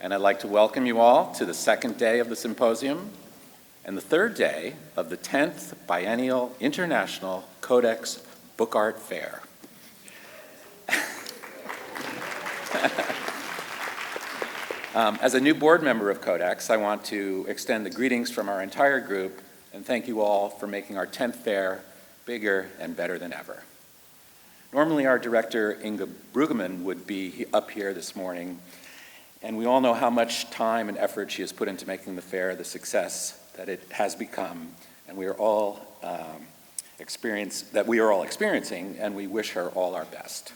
and I'd like to welcome you all to the second day of the symposium and the third day of the 10th Biennial International CODEX Book Art Fair. As a new board member of CODEX, I want to extend the greetings from our entire group and thank you all for making our 10th fair bigger and better than ever. Normally, our director, Inga Brueggemann, would be up here this morning, and we all know how much time and effort she has put into making the fair the success that it has become, and we are all experiencing, and we wish her all our best.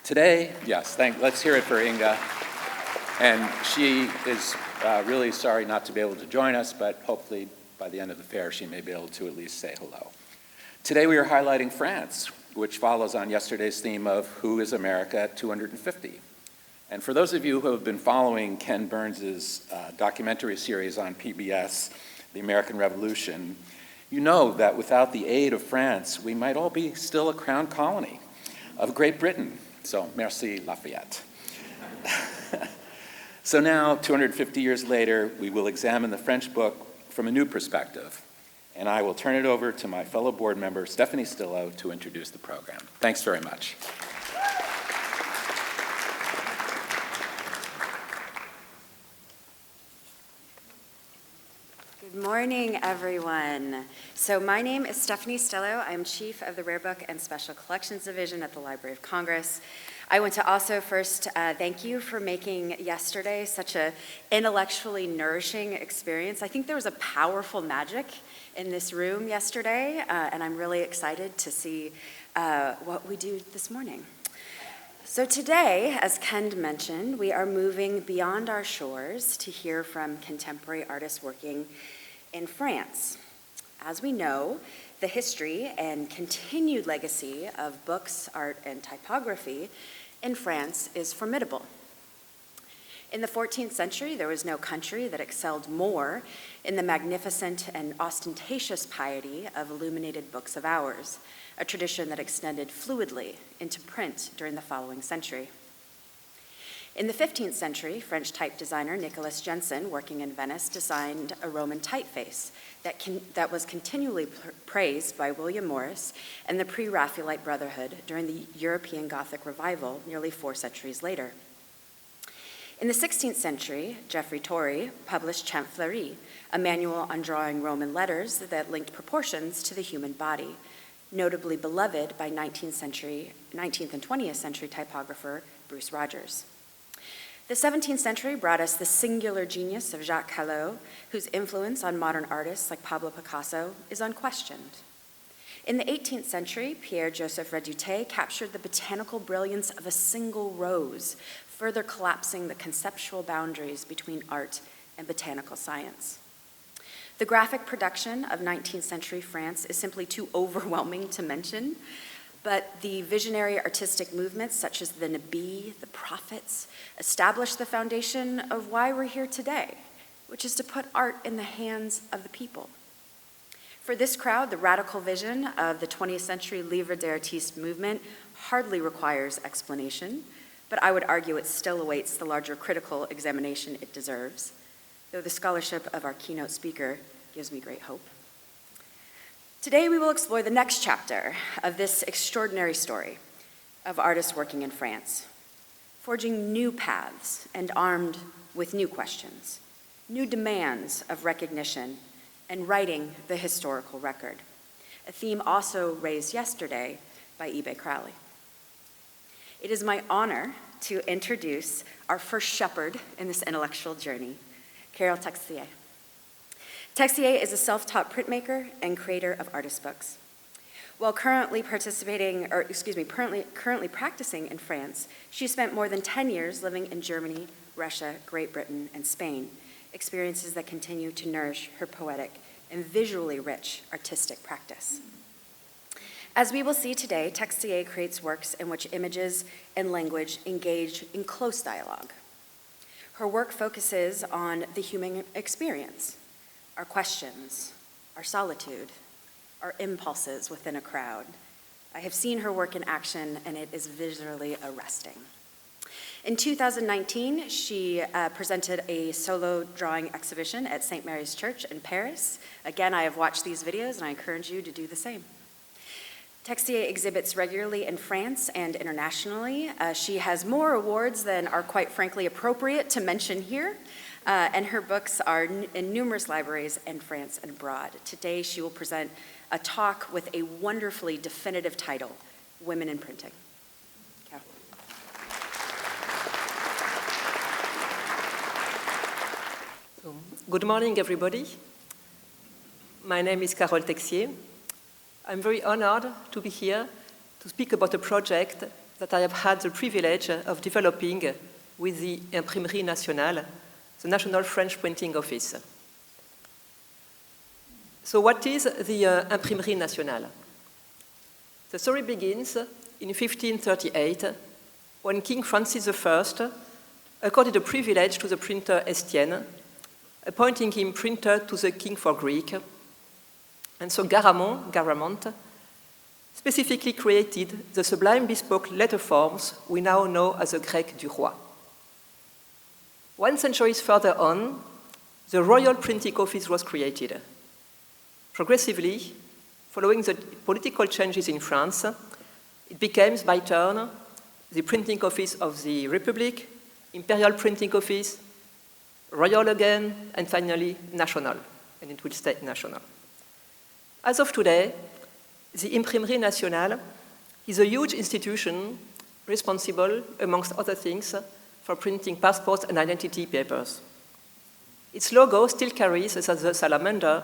Today, yes, let's hear it for Inga. And she is really sorry not to be able to join us, but hopefully by the end of the fair, she may be able to at least say hello. Today we are highlighting France, which follows on yesterday's theme of Who is America at 250? And for those of you who have been following Ken Burns's documentary series on PBS, The American Revolution, you know that without the aid of France, we might all be still a crown colony of Great Britain. So, merci Lafayette. So now, 250 years later, we will examine the French book from a new perspective. And I will turn it over to my fellow board member, Stephanie Stillo, to introduce the program. Thanks very much. Good morning, everyone. So my name is Stephanie Stillo. I'm Chief of the Rare Book and Special Collections Division at the Library of Congress. I want to also first thank you for making yesterday such an intellectually nourishing experience. I think there was a powerful magic in this room yesterday, and I'm really excited to see what we do this morning. So today, as Ken mentioned, we are moving beyond our shores to hear from contemporary artists working in France. As we know, the history and continued legacy of books, art, and typography in France is formidable. In the 14th century, there was no country that excelled more in the magnificent and ostentatious piety of illuminated books of hours, a tradition that extended fluidly into print during the following century. In the 15th century, French type designer Nicolas Jenson, working in Venice, designed a Roman typeface that was continually praised by William Morris and the pre-Raphaelite Brotherhood during the European Gothic revival nearly 4 centuries later. In the 16th century, Geoffrey Torrey published Champfleury, a manual on drawing Roman letters that linked proportions to the human body, notably beloved by 19th and 20th century typographer Bruce Rogers. The 17th century brought us the singular genius of Jacques Callot, whose influence on modern artists like Pablo Picasso is unquestioned. In the 18th century, Pierre-Joseph Reduté captured the botanical brilliance of a single rose, further collapsing the conceptual boundaries between art and botanical science. The graphic production of 19th century France is simply too overwhelming to mention, but the visionary artistic movements such as the Nabi, the Prophets, established the foundation of why we're here today, which is to put art in the hands of the people. For this crowd, the radical vision of the 20th century Livre d'Artistes movement hardly requires explanation, but I would argue it still awaits the larger critical examination it deserves, though the scholarship of our keynote speaker gives me great hope. Today we will explore the next chapter of this extraordinary story of artists working in France, forging new paths and armed with new questions, new demands of recognition, and writing the historical record, a theme also raised yesterday by E.B. Crowley. It is my honor to introduce our first shepherd in this intellectual journey, Carole Texier. Texier is a self-taught printmaker and creator of artist books. While currently practicing in France, she spent more than 10 years living in Germany, Russia, Great Britain, and Spain, experiences that continue to nourish her poetic and visually rich artistic practice. As we will see today, Texier creates works in which images and language engage in close dialogue. Her work focuses on the human experience, our questions, our solitude, our impulses within a crowd. I have seen her work in action, and it is visually arresting. In 2019, she presented a solo drawing exhibition at St. Mary's Church in Paris. Again, I have watched these videos and I encourage you to do the same. Texier exhibits regularly in France and internationally. She has more awards than are quite frankly appropriate to mention here, and her books are in numerous libraries in France and abroad. Today, she will present a talk with a wonderfully definitive title, Women in Printing. Carole. Good morning, everybody. My name is Carole Texier. I'm very honored to be here to speak about a project that I have had the privilege of developing with the Imprimerie Nationale, the National French Printing Office. So what is the Imprimerie Nationale? The story begins in 1538 when King Francis I accorded a privilege to the printer Estienne, appointing him printer to the king for Greek. And so Garamond, specifically created the sublime bespoke letter forms we now know as the Grec du Roi. 1 century further on, the Royal Printing Office was created. Progressively, following the political changes in France, it became, by turn, the Printing Office of the Republic, Imperial Printing Office, Royal again, and finally national, and it will stay national. As of today, the Imprimerie Nationale is a huge institution responsible, amongst other things, for printing passports and identity papers. Its logo still carries, as the salamander,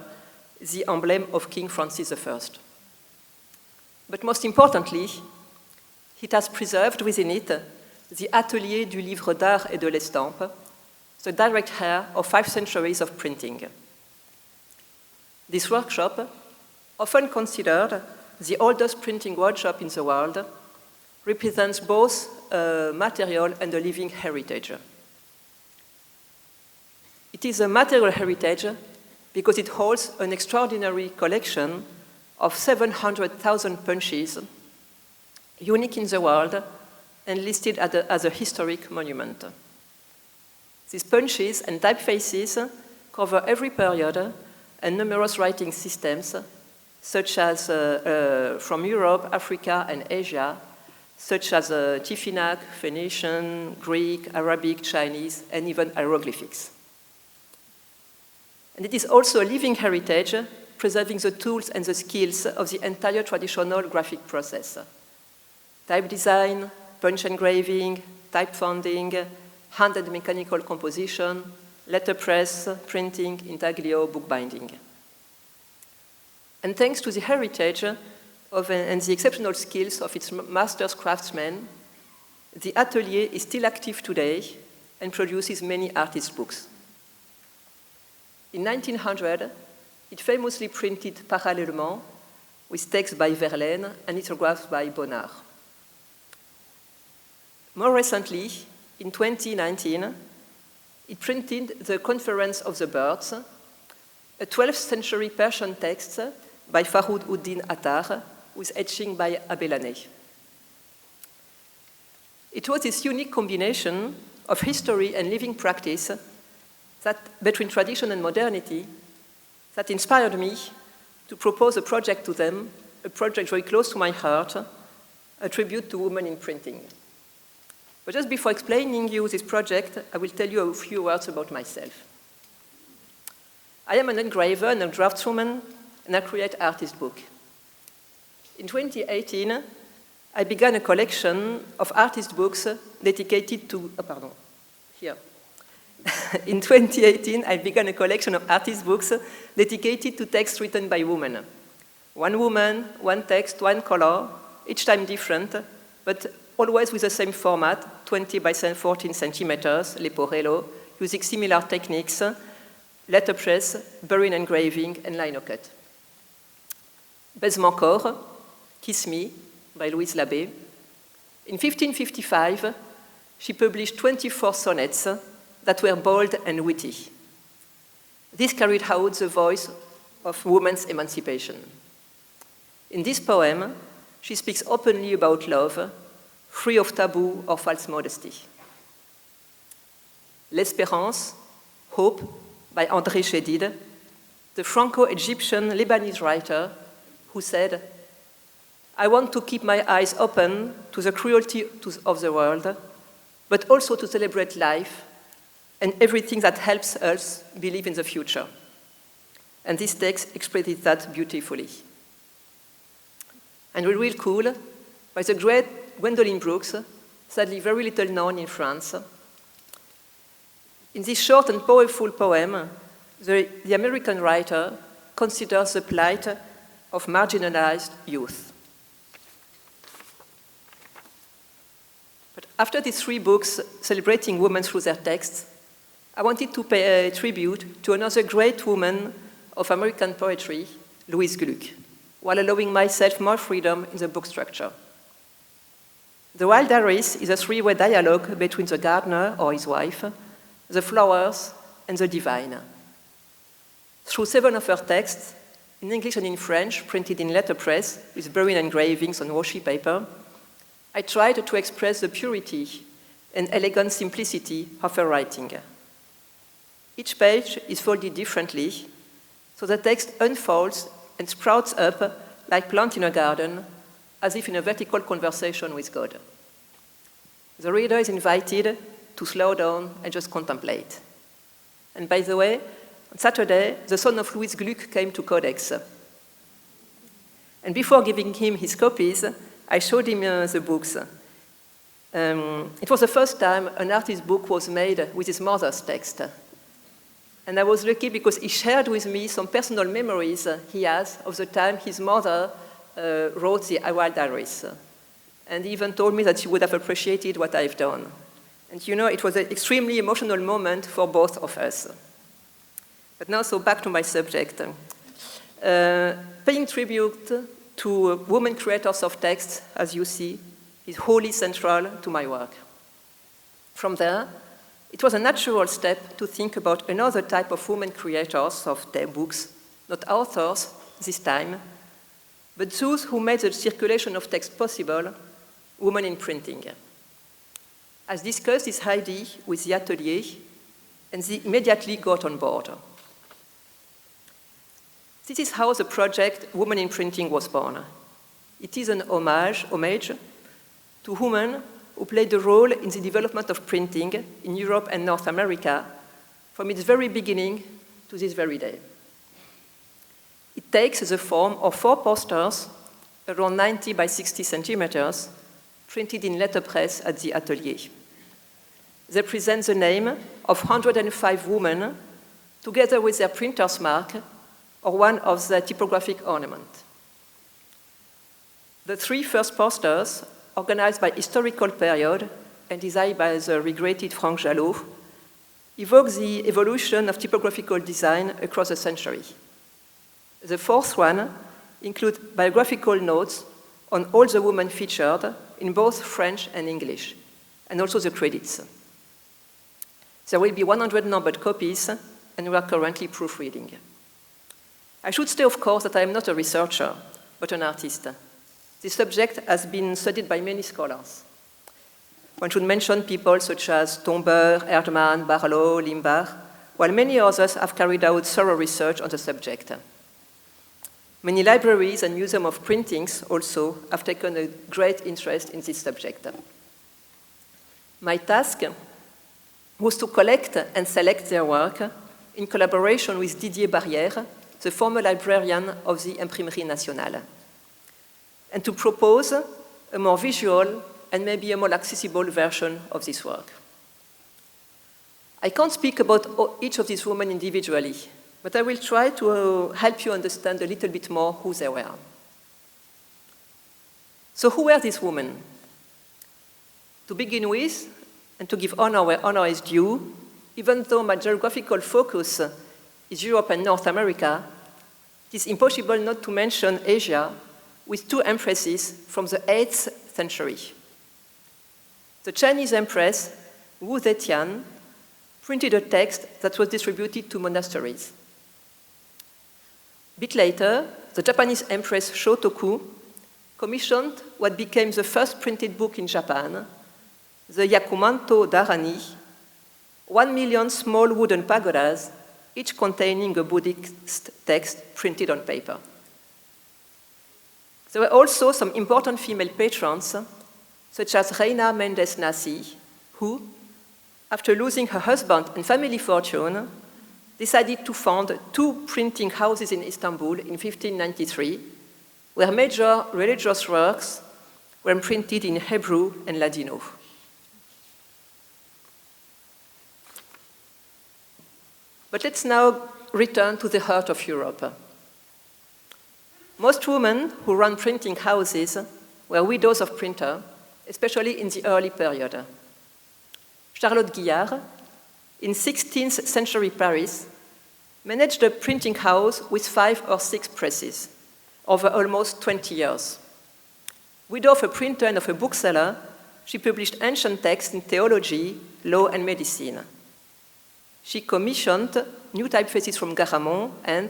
the emblem of King Francis I. But most importantly, it has preserved within it the Atelier du Livre d'Art et de l'Estampe, the direct heir of 5 centuries of printing. This workshop, often considered the oldest printing workshop in the world, represents both a material and a living heritage. It is a material heritage because it holds an extraordinary collection of 700,000 punches, unique in the world and listed as a historic monument. These punches and typefaces cover every period and numerous writing systems, such as from Europe, Africa, and Asia, such as Tifinagh, Phoenician, Greek, Arabic, Chinese, and even hieroglyphics. And it is also a living heritage, preserving the tools and the skills of the entire traditional graphic process. Type design, punch engraving, type founding, hand and mechanical composition, letterpress, printing, intaglio, bookbinding. And thanks to the heritage and the exceptional skills of its master craftsmen, the atelier is still active today and produces many artist books. In 1900, it famously printed Parallèlement with text by Verlaine and lithographs by Bonnard. More recently, in 2019, it printed The Conference of the Birds, a 12th century Persian text by Faroud Uddin Attar, with etching by Abelane. It was this unique combination of history and living practice that, between tradition and modernity, that inspired me to propose a project to them, a project very close to my heart, a tribute to women in printing. But just before explaining you this project, I will tell you a few words about myself. I am an engraver and a draftswoman, and I create artist books. In 2018, I began a collection of artist books dedicated to, In 2018, I began a collection of artist books dedicated to texts written by women. One woman, one text, one color, each time different, but always with the same format, 20 by 14 centimeters, leporello, using similar techniques, letterpress, burin engraving, and linocut. Baisement Corps, Kiss Me, by Louise Labbé. In 1555, she published 24 sonnets that were bold and witty. This carried out the voice of women's emancipation. In this poem, she speaks openly about love, free of taboo or false modesty. L'Espérance, Hope, by André Chédid, the Franco-Egyptian Lebanese writer who said, I want to keep my eyes open to the cruelty of the world, but also to celebrate life and everything that helps us believe in the future. And this text expresses that beautifully. And Real Cool, by the great Gwendolyn Brooks, sadly very little known in France. In this short and powerful poem, the American writer considers the plight of marginalized youth. But after these 3 books celebrating women through their texts, I wanted to pay a tribute to another great woman of American poetry, Louise Gluck, while allowing myself more freedom in the book structure. The Wild Iris is a 3-way dialogue between the gardener or his wife, the flowers, and the divine. Through 7 of her texts, in English and in French, printed in letterpress with buried engravings on washi paper, I tried to express the purity and elegant simplicity of her writing. Each page is folded differently, so the text unfolds and sprouts up like plant in a garden, as if in a vertical conversation with God. The reader is invited to slow down and just contemplate. And by the way, on Saturday, the son of Louise Gluck came to CODEX. And before giving him his copies, I showed him the books. It was the first time an artist's book was made with his mother's text. And I was lucky because he shared with me some personal memories he has of the time his mother wrote the Wild Iris. And he even told me that she would have appreciated what I've done. And you know, it was an extremely emotional moment for both of us. But now, so back to my subject. Paying tribute to women creators of text, as you see, is wholly central to my work. From there, it was a natural step to think about another type of women creators of their books, not authors this time, but those who made the circulation of text possible, women in printing. As discussed this idea with the Atelier, and they immediately got on board. This is how the project Women in Printing was born. It is an homage to women who played a role in the development of printing in Europe and North America from its very beginning to this very day. It takes the form of 4 posters, around 90 by 60 centimeters, printed in letterpress at the Atelier. They present the name of 105 women, together with their printer's mark or one of the typographic ornament. The 3 first posters, organized by historical period and designed by the regretted Franck Jalot, evoke the evolution of typographical design across the century. The 4th one includes biographical notes on all the women featured in both French and English, and also the credits. There will be 100 numbered copies, and we are currently proofreading. I should say, of course, that I am not a researcher, but an artist. This subject has been studied by many scholars. One should mention people such as Tomber, Erdmann, Barlow, Limbach, while many others have carried out thorough research on the subject. Many libraries and museums of printings also have taken a great interest in this subject. My task was to collect and select their work in collaboration with Didier Barrière, the former librarian of the Imprimerie Nationale, and to propose a more visual and maybe a more accessible version of this work. I can't speak about each of these women individually, but I will try to help you understand a little bit more who they were. So who were these women? To begin with, and to give honor where honor is due, even though my geographical focus is Europe and North America, it is impossible not to mention Asia with 2 empresses from the 8th century. The Chinese empress, Wu Zetian, printed a text that was distributed to monasteries. A bit later, the Japanese empress Shotoku commissioned what became the first printed book in Japan, the Yakumanto Darani, 1 million small wooden pagodas, each containing a Buddhist text printed on paper. There were also some important female patrons, such as Reina Mendes Nasi, who, after losing her husband and family fortune, decided to found 2 printing houses in Istanbul in 1593, where major religious works were printed in Hebrew and Ladino. But let's now return to the heart of Europe. Most women who ran printing houses were widows of printers, especially in the early period. Charlotte Guillard, in 16th century Paris, managed a printing house with 5 or 6 presses over almost 20 years. Widow of a printer and of a bookseller, she published ancient texts in theology, law, and medicine. She commissioned new typefaces from Garamond and,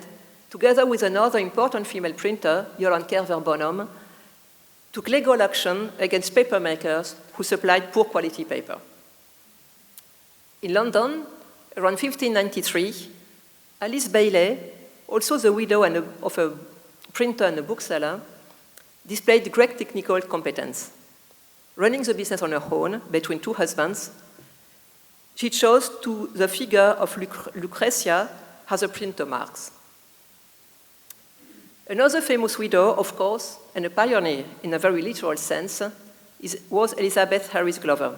together with another important female printer, Yolande Kerver-Bonhomme, took legal action against papermakers who supplied poor quality paper. In London, around 1593, Alice Bailey, also the widow of a printer and a bookseller, displayed great technical competence. Running the business on her own between 2 husbands, she chose the figure of Lucretia as a printer marks. Another famous widow, of course, and a pioneer in a very literal sense, was Elizabeth Harris Glover.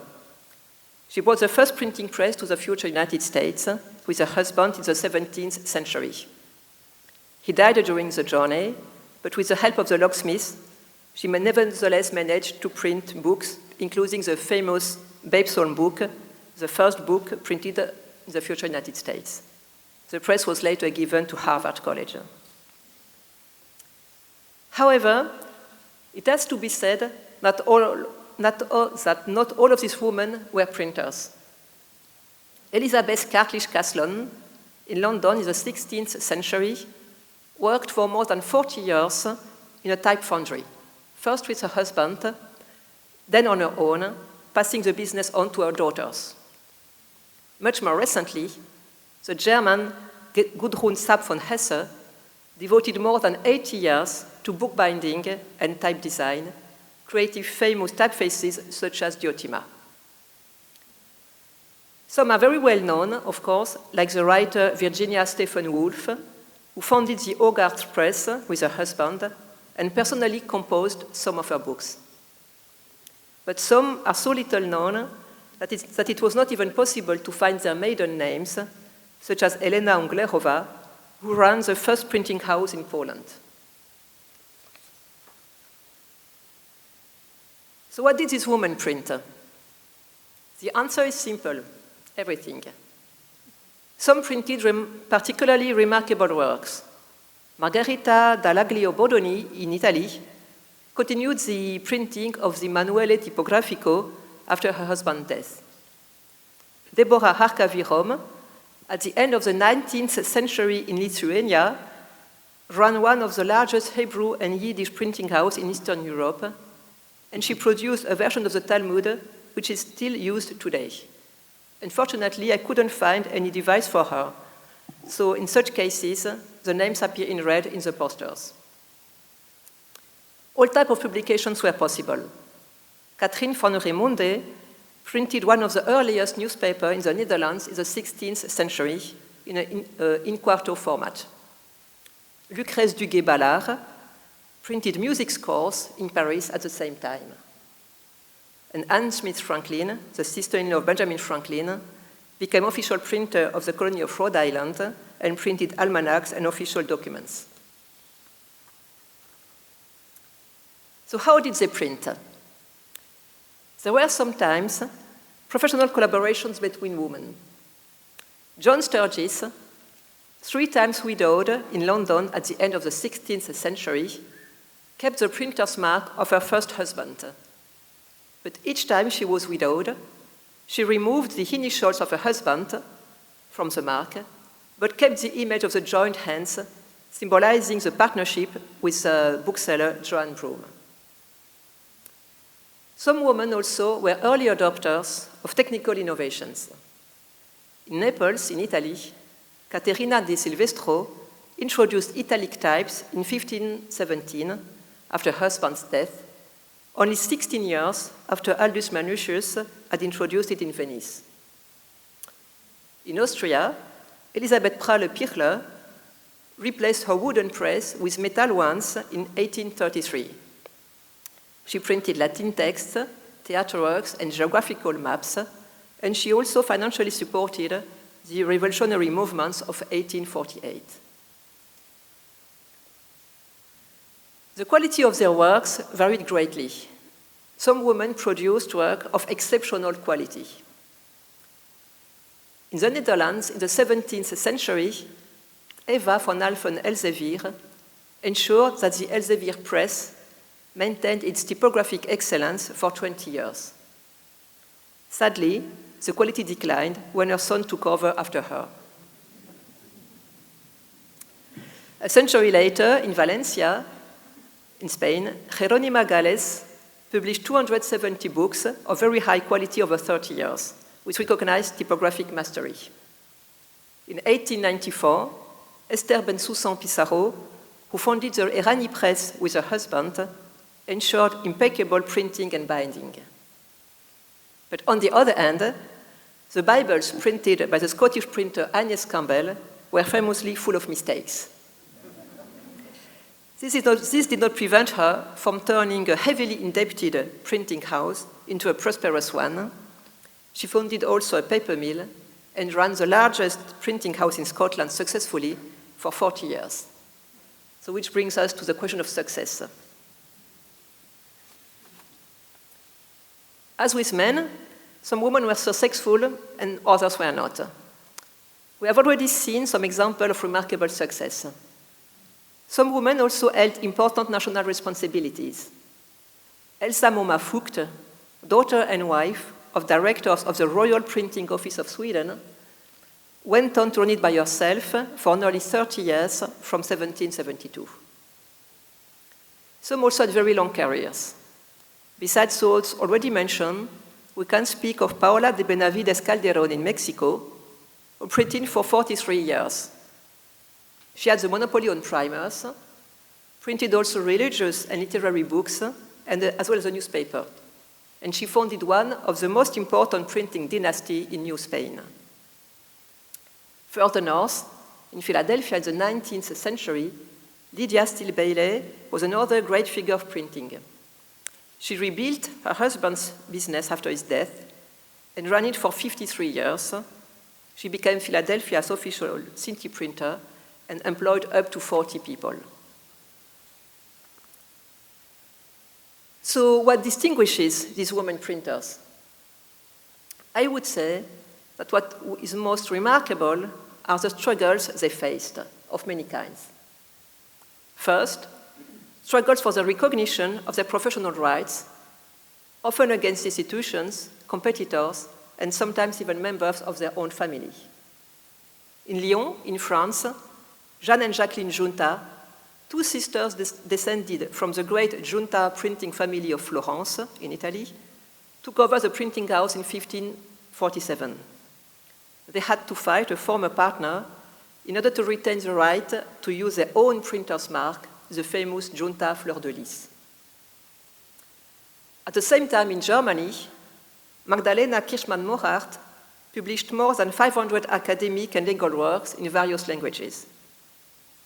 She brought the first printing press to the future United States with her husband in the 17th century. He died during the journey, but with the help of the locksmith, she nevertheless managed to print books, including the famous Babes Home book, the first book printed in the future United States. The press was later given to Harvard College. However, it has to be said that not all of these women were printers. Elizabeth Cartledge-Caslon, in London in the 16th century, worked for more than 40 years in a type foundry, first with her husband, then on her own, passing the business on to her daughters. Much more recently, the German Gudrun Sapp von Hesse devoted more than 80 years to bookbinding and type design, creating famous typefaces such as Diotima. Some are very well known, of course, like the writer Virginia Stephen Woolf, who founded the Hogarth Press with her husband and personally composed some of her books. But some are so little known that it was not even possible to find their maiden names, such as Elena Unglerova, who ran the first printing house in Poland. So what did this woman print? The answer is simple: everything. Some printed particularly remarkable works. Margherita Dallaglio Bodoni in Italy continued the printing of the Manuale Tipografico after her husband's death. Deborah Harkavi-Rome, at the end of the 19th century in Lithuania, ran one of the largest Hebrew and Yiddish printing houses in Eastern Europe, and she produced a version of the Talmud which is still used today. Unfortunately, I couldn't find any device for her, so in such cases, the names appear in red in the posters. All types of publications were possible. Catherine van Riemonde printed one of the earliest newspapers in the Netherlands in the 16th century in an in-quarto format. Lucrèce Duguay-Ballard printed music scores in Paris at the same time. And Anne Smith Franklin, the sister-in-law of Benjamin Franklin, became official printer of the colony of Rhode Island and printed almanacs and official documents. So how did they print? There were sometimes professional collaborations between women. John Sturgis, 3 times widowed in London at the end of the 16th century, kept the printer's mark of her first husband. But each time she was widowed, she removed the initials of her husband from the mark, but kept the image of the joined hands, symbolizing the partnership with bookseller Joanne Broome. Some women also were early adopters of technical innovations. In Naples, in Italy, Caterina di Silvestro introduced italic types in 1517 after her husband's death, only 16 years after Aldus Manutius had introduced it in Venice. In Austria, Elisabeth Prahle-Pirchler replaced her wooden press with metal ones in 1833. She printed Latin texts, theater works, and geographical maps, and she also financially supported the revolutionary movements of 1848. The quality of their works varied greatly. Some women produced work of exceptional quality. In the Netherlands, in the 17th century, Eva von Alphen-Elsevier ensured that the Elsevier press maintained its typographic excellence for 20 years. Sadly, the quality declined when her son took over after her. A century later, in Valencia, in Spain, Jerónima Gález published 270 books of very high quality over 30 years, with recognized typographic mastery. In 1894, Esther Bensoussan Pissarro, who founded the Erani Press with her husband, ensured impeccable printing and binding. But on the other hand, the Bibles printed by the Scottish printer Agnes Campbell were famously full of mistakes. This did not prevent her from turning a heavily indebted printing house into a prosperous one. She founded also a paper mill and ran the largest printing house in Scotland successfully for 40 years. So which brings us to the question of success. As with men, some women were successful and others were not. We have already seen some examples of remarkable success. Some women also held important national responsibilities. Elsa Moma Voigt, daughter and wife of directors of the Royal Printing Office of Sweden, went on to run it by herself for nearly 30 years from 1772. Some also had very long careers. Besides those already mentioned, we can speak of Paola de Benavides Calderón in Mexico, who printed for 43 years. She had the monopoly on primers, printed also religious and literary books, and as well as a newspaper. And she founded one of the most important printing dynasty in New Spain. Further north, in Philadelphia in the 19th century, Lydia Steele Bailey was another great figure of printing. She rebuilt her husband's business after his death and ran it for 53 years. She became Philadelphia's official Cinti printer and employed up to 40 people. So what distinguishes these women printers? I would say that what is most remarkable are the struggles they faced of many kinds. First, struggles for the recognition of their professional rights, often against institutions, competitors, and sometimes even members of their own family. In Lyon, in France, Jeanne and Jacqueline Giunta, two sisters descended from the great Giunta printing family of Florence in Italy, took over the printing house in 1547. They had to fight a former partner in order to retain the right to use their own printer's mark, the famous Giunta Fleur de Lis. At the same time in Germany, Magdalena Kirchmann-Morhardt published more than 500 academic and legal works in various languages.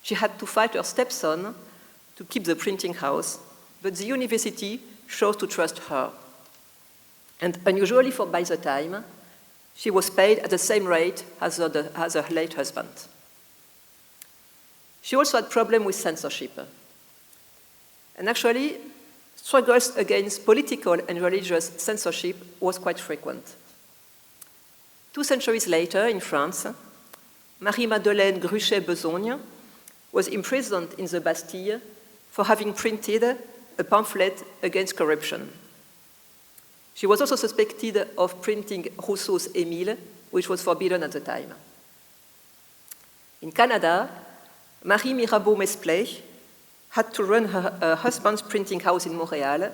She had to fight her stepson to keep the printing house, but the university chose to trust her. And unusually for by the time, she was paid at the same rate as her late husband. She also had problems with censorship. And actually, struggles against political and religious censorship was quite frequent. 2 centuries later, in France, Marie-Madeleine Gruchet-Besogne was imprisoned in the Bastille for having printed a pamphlet against corruption. She was also suspected of printing Rousseau's Émile, which was forbidden at the time. In Canada, Marie Mirabeau-Mesplay had to run her husband's printing house in Montreal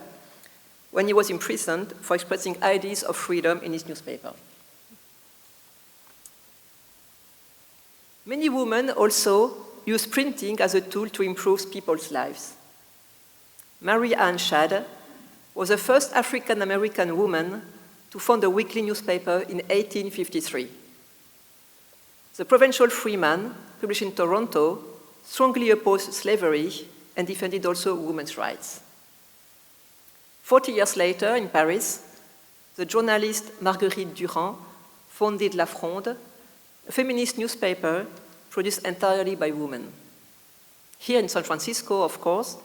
when he was imprisoned for expressing ideas of freedom in his newspaper. Many women also use printing as a tool to improve people's lives. Mary Ann Shadd was the first African-American woman to found a weekly newspaper in 1853. The Provincial Freeman, published in Toronto, strongly opposed slavery and defended also women's rights. 40 years later, in Paris, the journalist Marguerite Durand founded La Fronde, a feminist newspaper produced entirely by women. Here in San Francisco, of course,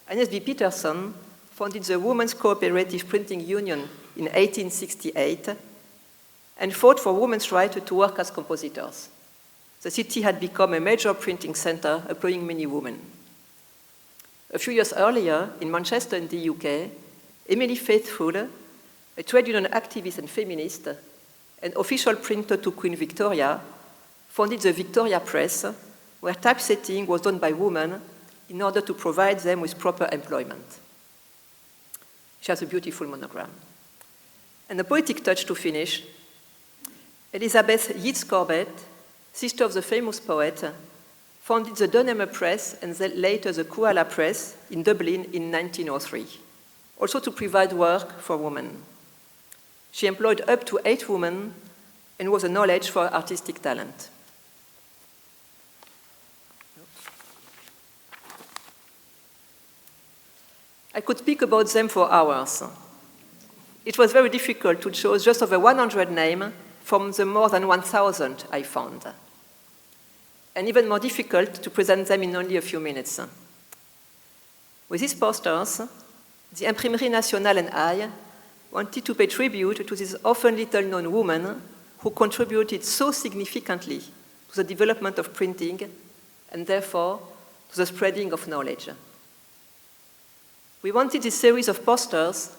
Agnes B. Peterson founded the Women's Cooperative Printing Union in 1868 and fought for women's right to work as compositors. The city had become a major printing center, employing many women. A few years earlier, in Manchester, in the UK, Emily Faithfull, a trade union activist and feminist, and official printer to Queen Victoria, founded the Victoria Press, where typesetting was done by women in order to provide them with proper employment. She has a beautiful monogram. And a poetic touch to finish. Elizabeth Yeats Corbett, sister of the famous poet, founded the Dunhammer Press and later the Koala Press in Dublin in 1903, also to provide work for women. She employed up to 8 women and was a knowledge for artistic talent. I could speak about them for hours. It was very difficult to choose just over 100 names from the more than 1,000 I found, and even more difficult to present them in only a few minutes. With these posters, the Imprimerie Nationale and I wanted to pay tribute to this often little-known woman who contributed so significantly to the development of printing and therefore to the spreading of knowledge. We wanted this series of posters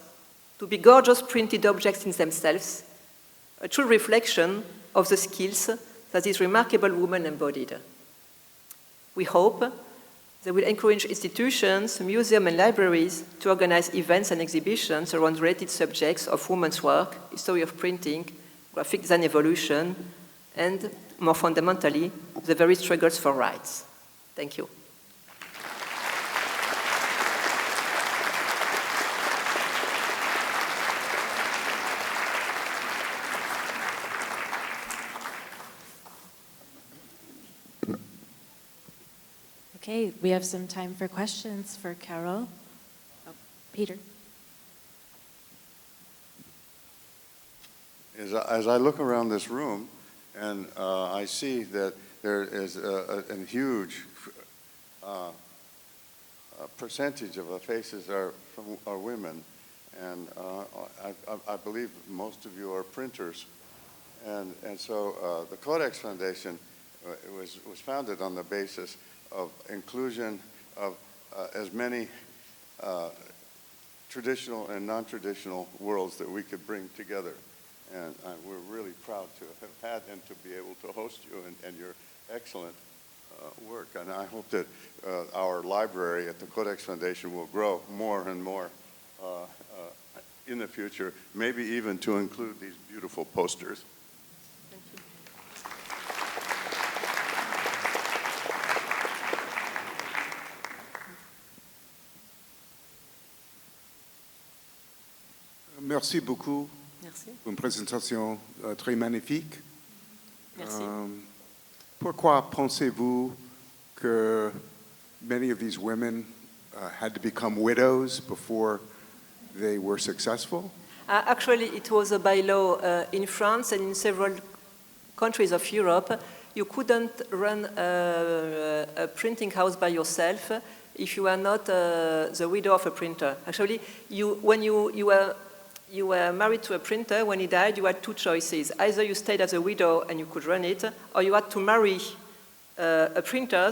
to be gorgeous printed objects in themselves, a true reflection of the skills that this remarkable woman embodied. We hope they will encourage institutions, museums, and libraries to organize events and exhibitions around related subjects of women's work, history of printing, graphic design evolution, and, more fundamentally, the very struggles for rights. Thank you. Okay, we have some time for questions for Carole. Oh, Peter. As I look around this room, and I see that there is a huge percentage of the faces are women, and I believe most of you are printers, and so the CODEX Foundation was founded on the basis of inclusion of as many traditional and non-traditional worlds that we could bring together. And we're really proud to have had and to be able to host you and your excellent work. And I hope that our library at the CODEX Foundation will grow more and more in the future, maybe even to include these beautiful posters. Thank you. Merci beaucoup. Merci. Une présentation très magnifique. Merci. Pourquoi pensez-vous que many of these women had to become widows before they were successful? Actually, it was by law in France and in several countries of Europe. You couldn't run a printing house by yourself if you were not the widow of a printer. Actually, when you were married to a printer, when he died, you had 2 choices. Either you stayed as a widow and you could run it, or you had to marry a printer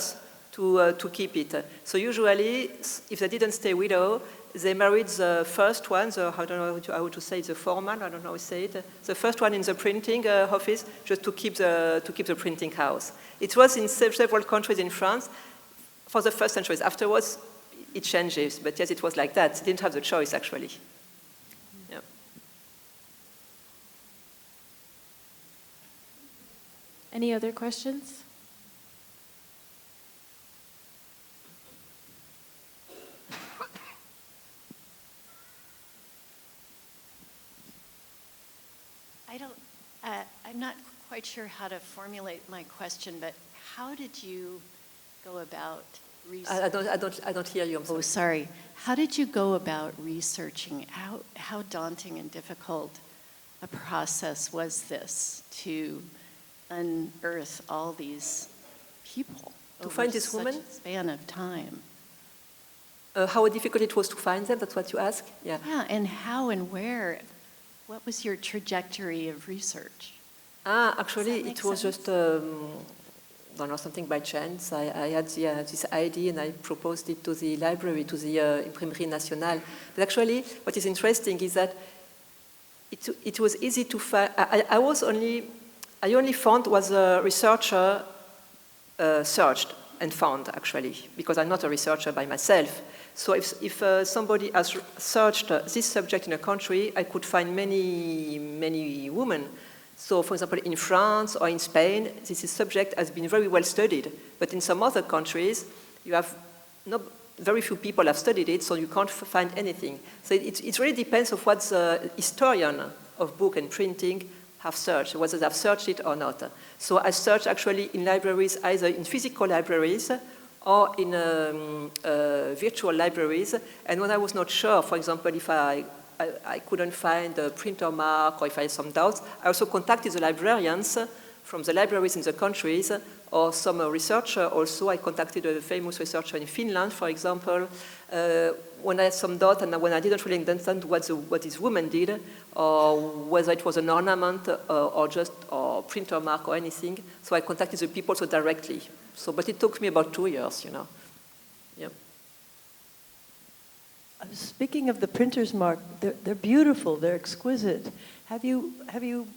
to keep it. So usually, if they didn't stay widow, they married the first one, I don't know how to say, the foreman, I don't know how to say it, the first one in the printing office, just to keep the printing house. It was in several countries in France for the first centuries. Afterwards, it changes, but yes, it was like that. They didn't have the choice, actually. Yeah. Any other questions? quite sure how to formulate my question, but how did you go about researching? I don't hear you, I'm sorry. Oh, sorry. How did you go about researching? How daunting and difficult a process was this to unearth all these people To over find this such woman? a span of time? How difficult it was to find them, that's what you ask? Yeah. Yeah, and how and where? What was your trajectory of research? Actually, make it was sense? just, don't know, something by chance. I had this idea and I proposed it to the library, to the Imprimerie Nationale. But actually, what is interesting is that it was easy to find. I only found was a researcher searched and found, actually, because I'm not a researcher by myself. So if somebody has searched this subject in a country, I could find many women. So, for example, in France or in Spain, this subject has been very well studied. But in some other countries, you have very few people have studied it, so you can't find anything. So it really depends on what the historian of book and printing have searched, whether they have searched it or not. So I searched actually in libraries, either in physical libraries or in virtual libraries. And when I was not sure, for example, if I couldn't find a printer mark or if I had some doubts, I also contacted the librarians from the libraries in the countries or some researcher also. I contacted a famous researcher in Finland, for example, when I had some doubt and when I didn't really understand what this woman did or whether it was an ornament or just a printer mark or anything. So I contacted the people so directly. But it took me about 2 years, Yeah. Speaking of the printer's mark, they're beautiful, they're exquisite. Have you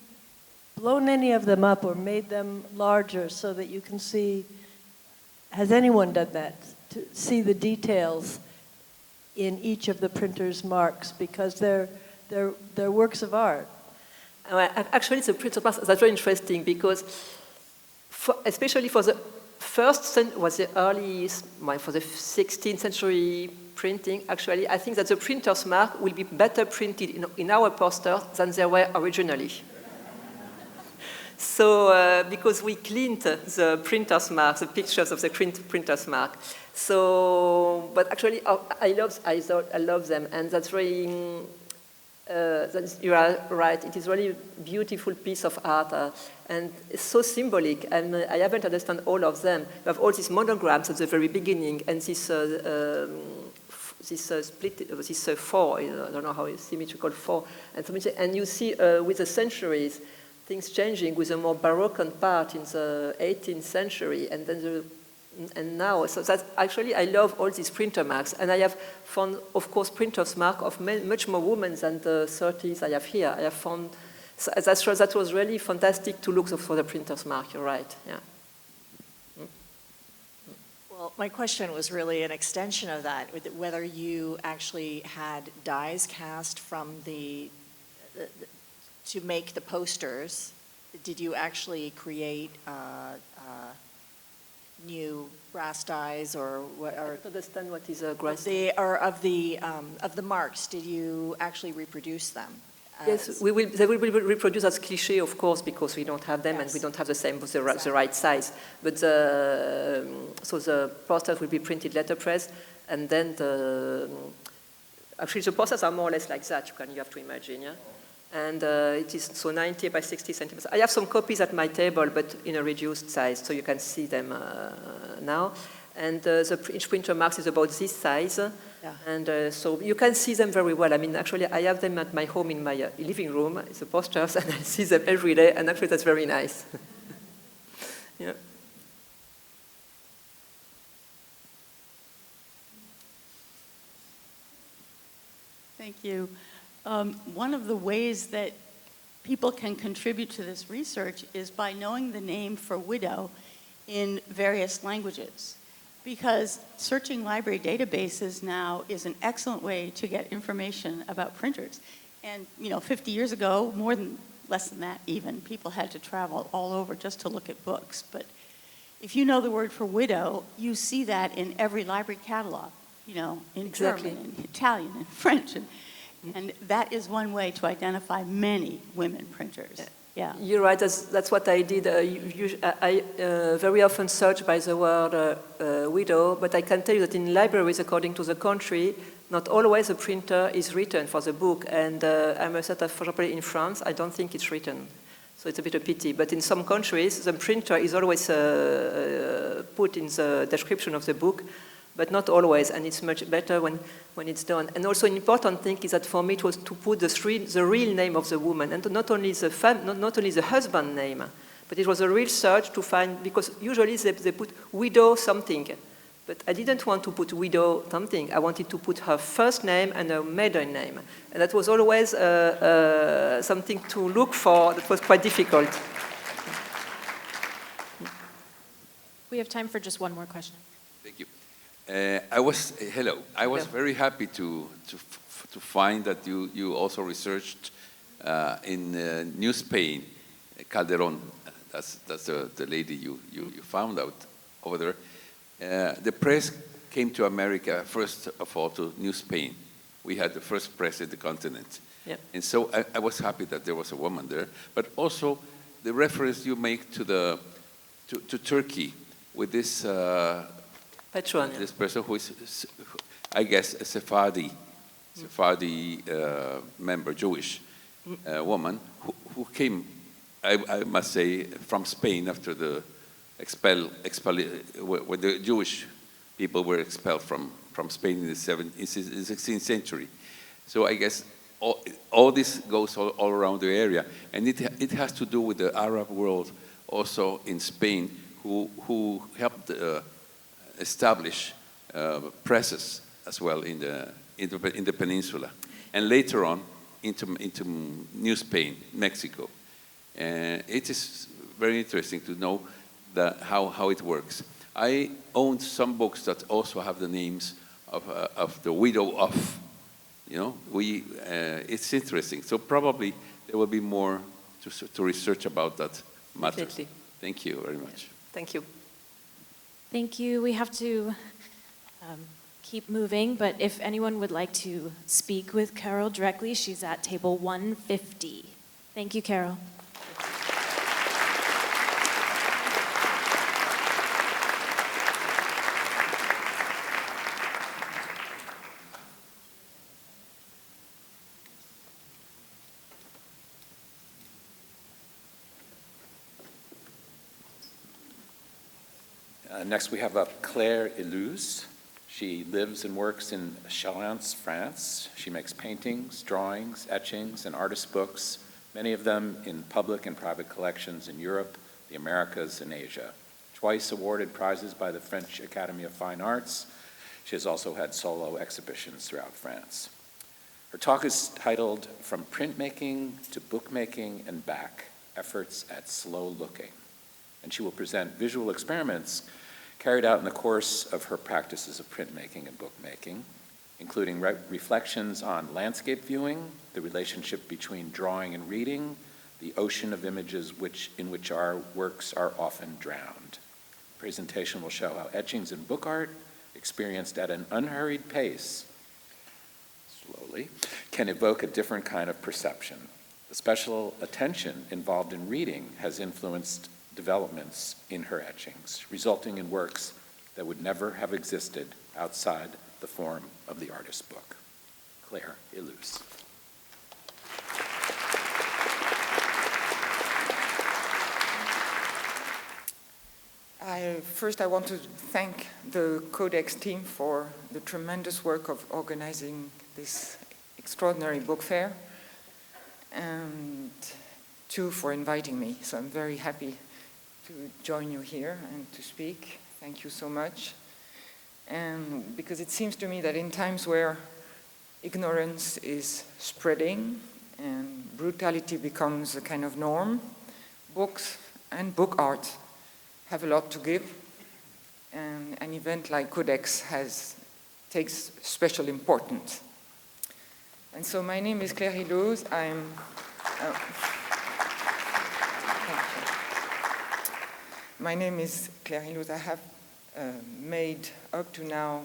blown any of them up or made them larger so that you can see, has anyone done that, to see the details in each of the printer's marks, because they're works of art? Actually, the printer's marks, that's very interesting because especially for the was the earliest, for the 16th century printing, actually, I think that the printer's mark will be better printed in our posters than they were originally. So, because we cleaned the printer's mark, the pictures of the printer's mark. So, but actually, I love them, and that's very, you are right, it is really a beautiful piece of art, and it's so symbolic, and I haven't understood all of them. You have all these monograms at the very beginning, and this split, this four, I don't know how it's symmetrical four, and you see with the centuries, things changing with a more Baroque part in the 18th century, and then and now, so that's actually, I love all these printer marks, and I have found, of course, printers mark of much more women than the 30s I have here. I have found, so that was really fantastic to look for the printer's mark, you're right, yeah. Well, my question was really an extension of that, whether you actually had dies cast from to make the posters. Did you actually create new brass dies or what? I don't understand what is a brass. Of the marks. Did you actually reproduce them? Yes, they will be reproduced as cliché, of course, because we don't have them, yes, and we don't have the right size. But so the posters will be printed letterpress, and then actually the posters are more or less like that. You have to imagine, yeah. And it is so 90 by 60 centimeters. I have some copies at my table, but in a reduced size, so you can see them now. And each printer marks is about this size. Yeah. And so you can see them very well. I mean, actually, I have them at my home in my living room, the posters, and I see them every day, and actually that's very nice. Yeah. Thank you. One of the ways that people can contribute to this research is by knowing the name for widow in various languages, because searching library databases now is an excellent way to get information about printers. And 50 years ago, less than that even, people had to travel all over just to look at books. But if you know the word for widow, you see that in every library catalog, in exactly. German, and Italian, and French. And that is one way to identify many women printers. Yeah. You're right, that's what I did. I very often search by the word widow, but I can tell you that in libraries, according to the country, not always a printer is written for the book. And I must say that, for example, in France, I don't think it's written. So it's a bit of a pity. But in some countries, the printer is always put in the description of the book, but not always, and it's much better when it's done. And also an important thing is that for me it was to put the real name of the woman, and not only the husband name, but it was a real search to find, because usually they put widow something, but I didn't want to put widow something. I wanted to put her first name and her maiden name, and that was always something to look for. That was quite difficult. We have time for just one more question. Thank you. Hello. I was very happy to find that you also researched in New Spain, Calderón. That's the lady you found out over there. The press came to America first of all to New Spain. We had the first press in the continent, and so I was happy that there was a woman there. But also the reference you make to Turkey with this. This person who is, I guess, a Sephardi member, Jewish woman, who came, I must say, from Spain after the when the Jewish people were expelled from Spain in the 16th century. So I guess all this goes all around the area, and it has to do with the Arab world also in Spain, who helped establish presses as well in the peninsula, and later on into New Spain, Mexico. And it is very interesting to know how it works. I own some books that also have the names of the widow of. It's interesting. So probably there will be more to research about that matter. Definitely. Thank you very much. Thank you. Thank you. We have to keep moving, but if anyone would like to speak with Carole directly, she's at table 150. Thank you, Carole. Next, we have Claire Illouz. She lives and works in Chalons, France. She makes paintings, drawings, etchings, and artist books, many of them in public and private collections in Europe, the Americas, and Asia. Twice awarded prizes by the French Academy of Fine Arts. She has also had solo exhibitions throughout France. Her talk is titled From Printmaking to Bookmaking and Back, Efforts at Slow Looking. And she will present visual experiments carried out in the course of her practices of printmaking and bookmaking, including reflections on landscape viewing, the relationship between drawing and reading, the ocean of images in which our works are often drowned. The presentation will show how etchings and book art, experienced at an unhurried pace, slowly, can evoke a different kind of perception. The special attention involved in reading has influenced developments in her etchings, resulting in works that would never have existed outside the form of the artist's book. Claire Illouz. First, I want to thank the CODEX team for the tremendous work of organizing this extraordinary book fair, and two, for inviting me. So I'm very happy to join you here and to speak. Thank you so much. And because it seems to me that in times where ignorance is spreading and brutality becomes a kind of norm, books and book art have a lot to give. And an event like CODEX takes special importance. And so my name is Claire Illouz. My name is Claire Illouz. I have made up to now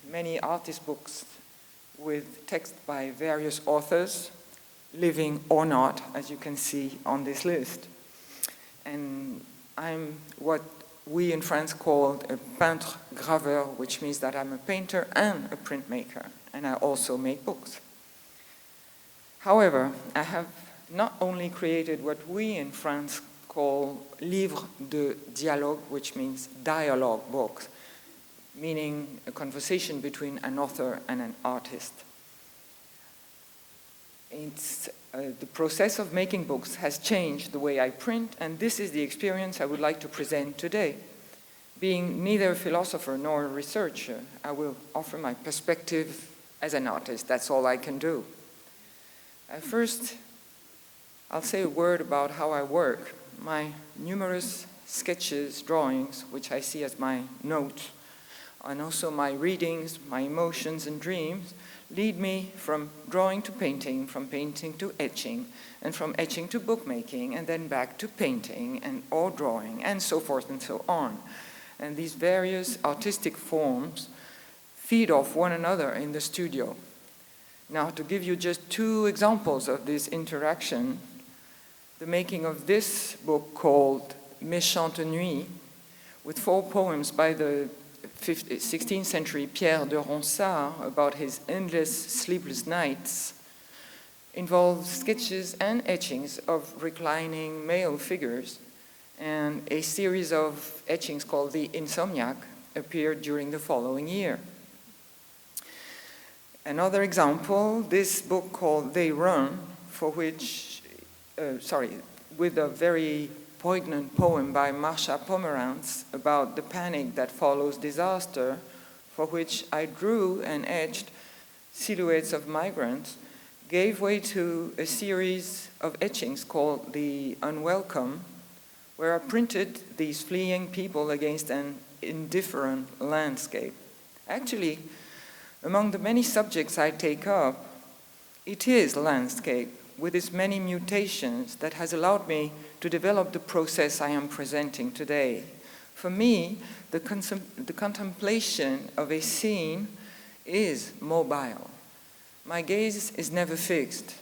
many artist books with text by various authors, living or not, as you can see on this list. And I'm what we in France call a peintre graveur, which means that I'm a painter and a printmaker, and I also make books. However, I have not only created what we in France call livre de dialogue, which means dialogue books, meaning a conversation between an author and an artist. The process of making books has changed the way I print, and this is the experience I would like to present today. Being neither a philosopher nor a researcher, I will offer my perspective as an artist. That's all I can do. First, I'll say a word about how I work. My numerous sketches, drawings, which I see as my notes, and also my readings, my emotions and dreams, lead me from drawing to painting, from painting to etching, and from etching to bookmaking, and then back to painting and or drawing, and so forth and so on. And these various artistic forms feed off one another in the studio. Now, to give you just 2 examples of this interaction, the making of this book called Méchante Nuit, with 4 poems by the 16th century Pierre de Ronsard about his endless sleepless nights, involves sketches and etchings of reclining male figures, and a series of etchings called The Insomniac appeared during the following year. Another example, this book called They Run, for which, with a very poignant poem by Marsha Pomerantz about the panic that follows disaster, for which I drew and etched silhouettes of migrants, gave way to a series of etchings called The Unwelcome, where I printed these fleeing people against an indifferent landscape. Actually, among the many subjects I take up, it is landscape with its many mutations that has allowed me to develop the process I am presenting today. For me, the contemplation of a scene is mobile. My gaze is never fixed.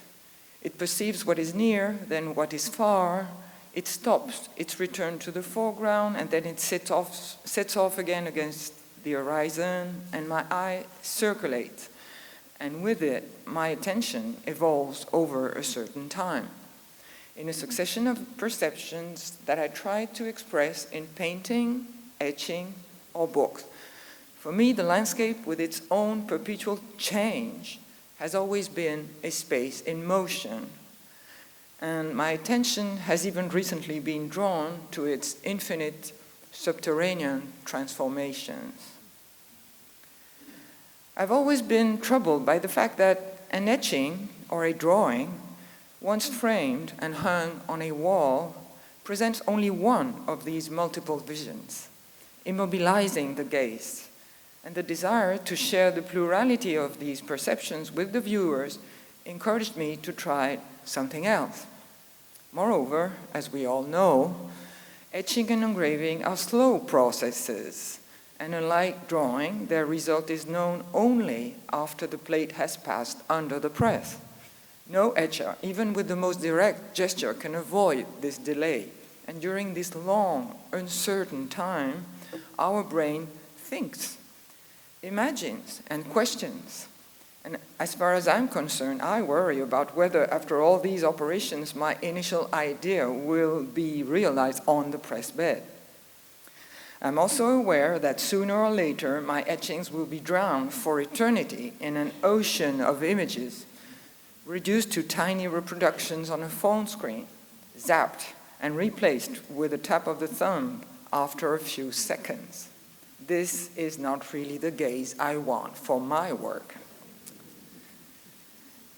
It perceives what is near, then what is far. It stops, it's returned to the foreground, and then it sets off again against the horizon, and my eye circulates. And with it, my attention evolves over a certain time, in a succession of perceptions that I try to express in painting, etching, or books. For me, the landscape, with its own perpetual change, has always been a space in motion. And my attention has even recently been drawn to its infinite subterranean transformations. I've always been troubled by the fact that an etching or a drawing, once framed and hung on a wall, presents only one of these multiple visions, immobilizing the gaze. And the desire to share the plurality of these perceptions with the viewers encouraged me to try something else. Moreover, as we all know, etching and engraving are slow processes, and unlike drawing, their result is known only after the plate has passed under the press. No etcher, even with the most direct gesture, can avoid this delay. And during this long, uncertain time, our brain thinks, imagines, and questions. And as far as I'm concerned, I worry about whether, after all these operations, my initial idea will be realized on the press bed. I'm also aware that sooner or later, my etchings will be drowned for eternity in an ocean of images, reduced to tiny reproductions on a phone screen, zapped and replaced with a tap of the thumb after a few seconds. This is not really the gaze I want for my work.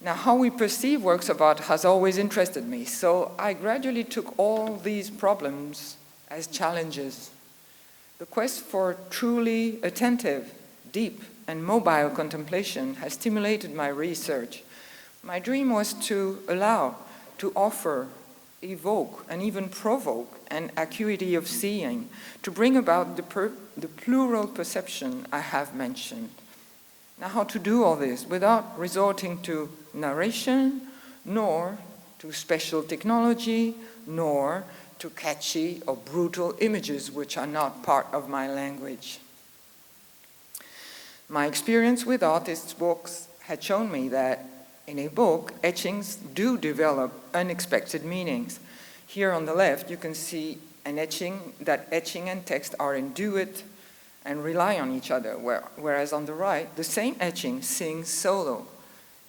Now, how we perceive works of art has always interested me, so I gradually took all these problems as challenges. The quest for truly attentive, deep, and mobile contemplation has stimulated my research. My dream was to allow, to offer, evoke, and even provoke an acuity of seeing, to bring about the plural perception I have mentioned. Now, how to do all this without resorting to narration, nor to special technology, nor to catchy or brutal images which are not part of my language. My experience with artists' books had shown me that in a book, etchings do develop unexpected meanings. Here on the left, you can see an etching, that etching and text are in duet and rely on each other, whereas on the right, the same etching sings solo.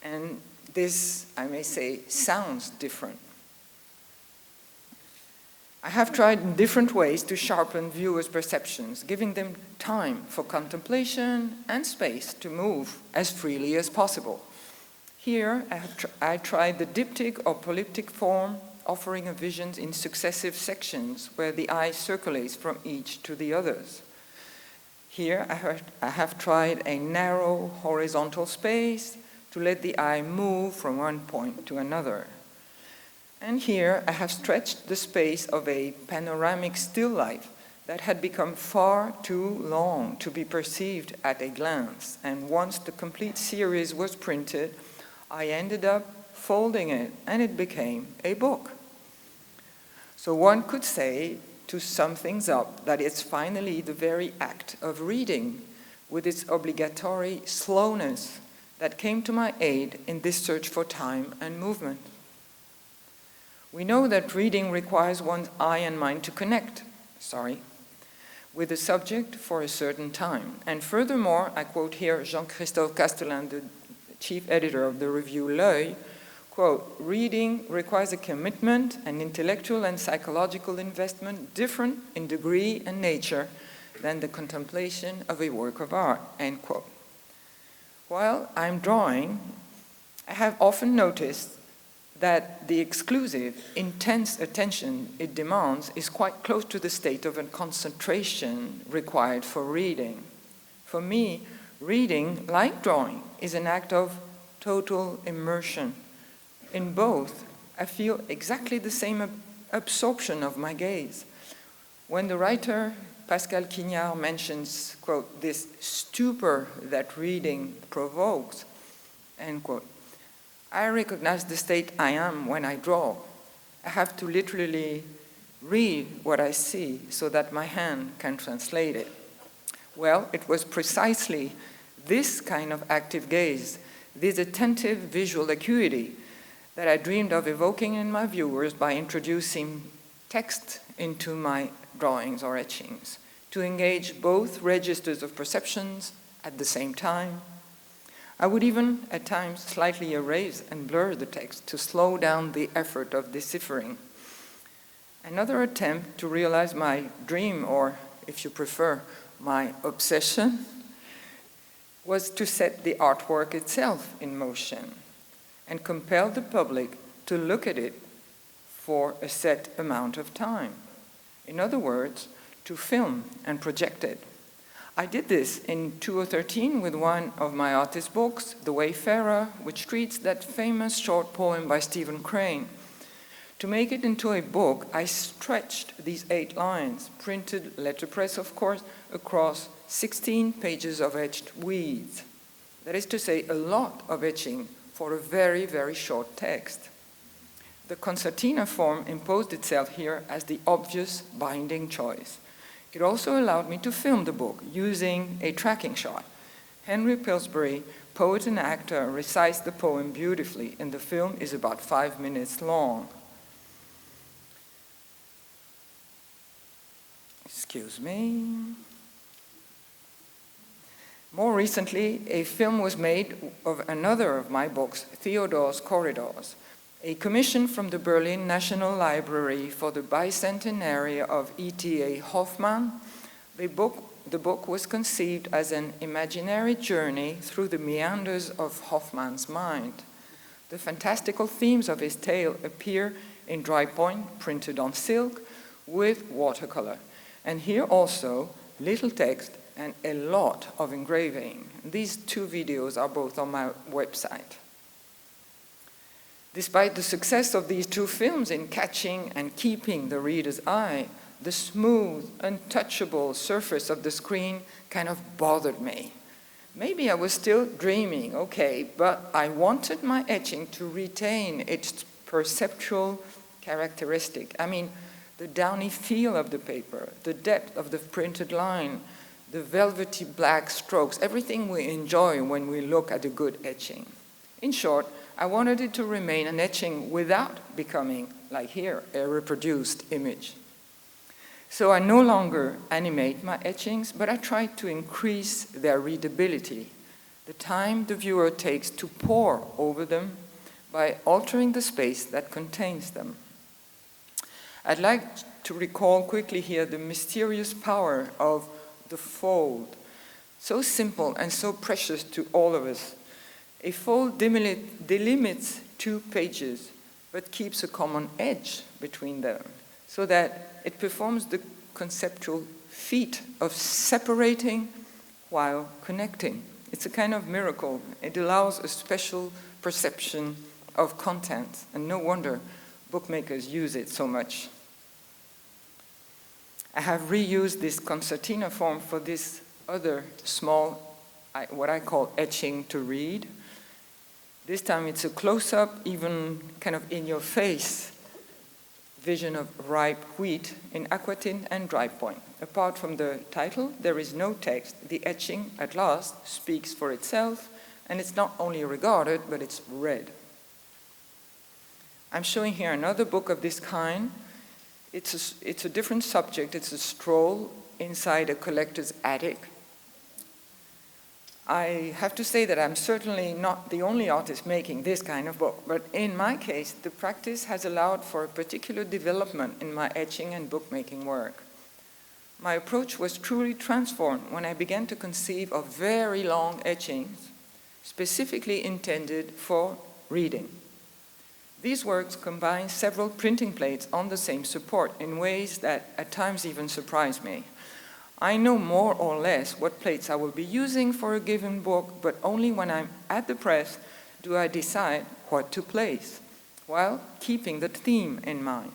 And this, I may say, sounds different. I have tried in different ways to sharpen viewers' perceptions, giving them time for contemplation and space to move as freely as possible. Here, I tried the diptych or polyptych form, offering a vision in successive sections where the eye circulates from each to the others. Here, I have tried a narrow horizontal space to let the eye move from one point to another. And here, I have stretched the space of a panoramic still life that had become far too long to be perceived at a glance. And once the complete series was printed, I ended up folding it, and it became a book. So one could say, to sum things up, that it's finally the very act of reading, with its obligatory slowness, that came to my aid in this search for time and movement. We know that reading requires one's eye and mind to connect, with the subject for a certain time. And furthermore, I quote here Jean-Christophe Castellin, the chief editor of the review L'Œil, quote, "Reading requires a commitment, an intellectual and psychological investment different in degree and nature than the contemplation of a work of art," end quote. While I'm drawing, I have often noticed that the exclusive, intense attention it demands is quite close to the state of concentration required for reading. For me, reading, like drawing, is an act of total immersion. In both, I feel exactly the same absorption of my gaze. When the writer Pascal Quignard mentions, quote, "this stupor that reading provokes," end quote, I recognize the state I am when I draw. I have to literally read what I see so that my hand can translate it. Well, it was precisely this kind of active gaze, this attentive visual acuity, that I dreamed of evoking in my viewers by introducing text into my drawings or etchings, to engage both registers of perceptions at the same time. I would even, at times, slightly erase and blur the text to slow down the effort of deciphering. Another attempt to realize my dream, or if you prefer, my obsession, was to set the artwork itself in motion and compel the public to look at it for a set amount of time. In other words, to film and project it. I did this in 2013 with one of my artist books, The Wayfarer, which treats that famous short poem by Stephen Crane. To make it into a book, I stretched these 8 lines, printed letterpress, of course, across 16 pages of etched weeds. That is to say, a lot of etching for a very, very short text. The concertina form imposed itself here as the obvious binding choice. It also allowed me to film the book using a tracking shot. Henry Pillsbury, poet and actor, recites the poem beautifully, and the film is about 5 minutes long. Excuse me. More recently, a film was made of another of my books, Theodore's Corridors, a commission from the Berlin National Library for the bicentenary of E.T.A. Hoffmann. The book was conceived as an imaginary journey through the meanders of Hoffmann's mind. The fantastical themes of his tale appear in dry point printed on silk with watercolor. And here also, little text and a lot of engraving. These 2 videos are both on my website. Despite the success of these 2 films in catching and keeping the reader's eye, the smooth, untouchable surface of the screen kind of bothered me. Maybe I was still dreaming, okay, but I wanted my etching to retain its perceptual characteristic. I mean, the downy feel of the paper, the depth of the printed line, the velvety black strokes, everything we enjoy when we look at a good etching. In short, I wanted it to remain an etching without becoming, like here, a reproduced image. So I no longer animate my etchings, but I try to increase their readability, the time the viewer takes to pore over them by altering the space that contains them. I'd like to recall quickly here the mysterious power of the fold, so simple and so precious to all of us. A fold delimits two pages, but keeps a common edge between them, so that it performs the conceptual feat of separating while connecting. It's a kind of miracle. It allows a special perception of content, and no wonder bookmakers use it so much. I have reused this concertina form for this other small, what I call etching to read. This time it's a close-up, even kind of in-your-face vision of ripe wheat in aquatint and dry point. Apart from the title, there is no text. The etching, at last, speaks for itself, and it's not only regarded, but it's read. I'm showing here another book of this kind. It's a different subject. It's a stroll inside a collector's attic. I have to say that I'm certainly not the only artist making this kind of book, but in my case, the practice has allowed for a particular development in my etching and bookmaking work. My approach was truly transformed when I began to conceive of very long etchings, specifically intended for reading. These works combine several printing plates on the same support in ways that at times even surprise me. I know more or less what plates I will be using for a given book, but only when I'm at the press do I decide what to place, while keeping the theme in mind.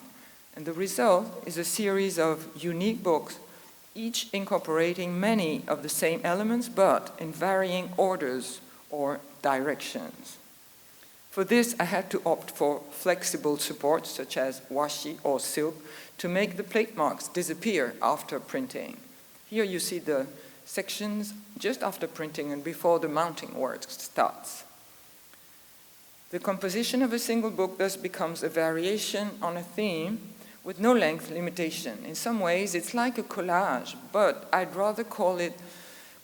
And the result is a series of unique books, each incorporating many of the same elements, but in varying orders or directions. For this, I had to opt for flexible supports, such as washi or silk, to make the plate marks disappear after printing. Here you see the sections just after printing and before the mounting work starts. The composition of a single book thus becomes a variation on a theme with no length limitation. In some ways, it's like a collage, but I'd rather call it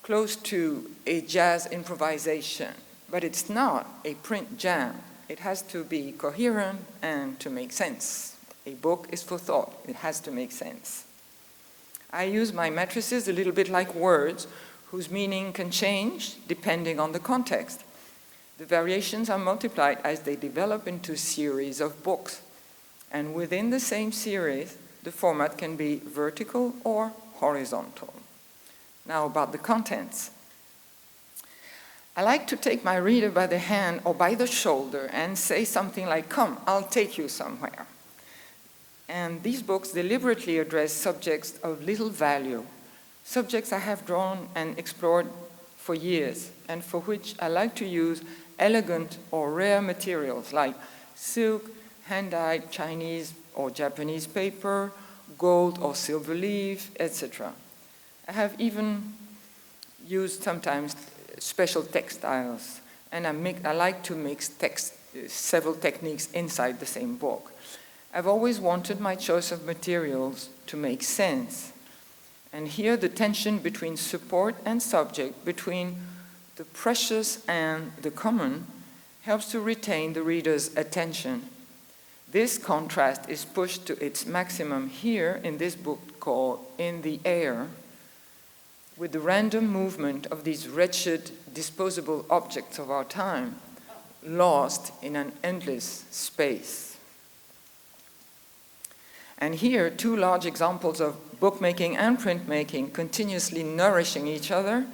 close to a jazz improvisation. But it's not a print jam. It has to be coherent and to make sense. A book is for thought. It has to make sense. I use my matrices a little bit like words, whose meaning can change depending on the context. The variations are multiplied as they develop into a series of books. And within the same series, the format can be vertical or horizontal. Now about the contents. I like to take my reader by the hand or by the shoulder and say something like, "Come, I'll take you somewhere." And these books deliberately address subjects of little value, subjects I have drawn and explored for years, and for which I like to use elegant or rare materials like silk, hand-dyed Chinese or Japanese paper, gold or silver leaf, etc. I have even used sometimes special textiles, and I like to mix several techniques inside the same book. I've always wanted my choice of materials to make sense. And here the tension between support and subject, between the precious and the common, helps to retain the reader's attention. This contrast is pushed to its maximum here in this book called In the Air, with the random movement of these wretched, disposable objects of our time, lost in an endless space. And here, two large examples of bookmaking and printmaking continuously nourishing each other.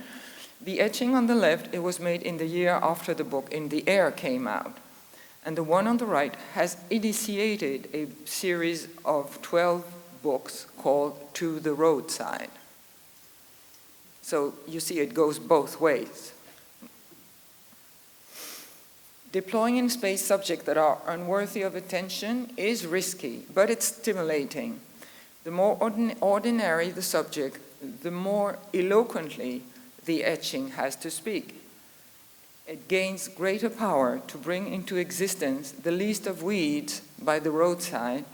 The etching on the left, it was made in the year after the book In the Air came out. And the one on the right has initiated a series of 12 books called To the Roadside. So you see it goes both ways. Deploying in space subjects that are unworthy of attention is risky, but it's stimulating. The more ordinary the subject, the more eloquently the etching has to speak. It gains greater power to bring into existence the list of weeds by the roadside,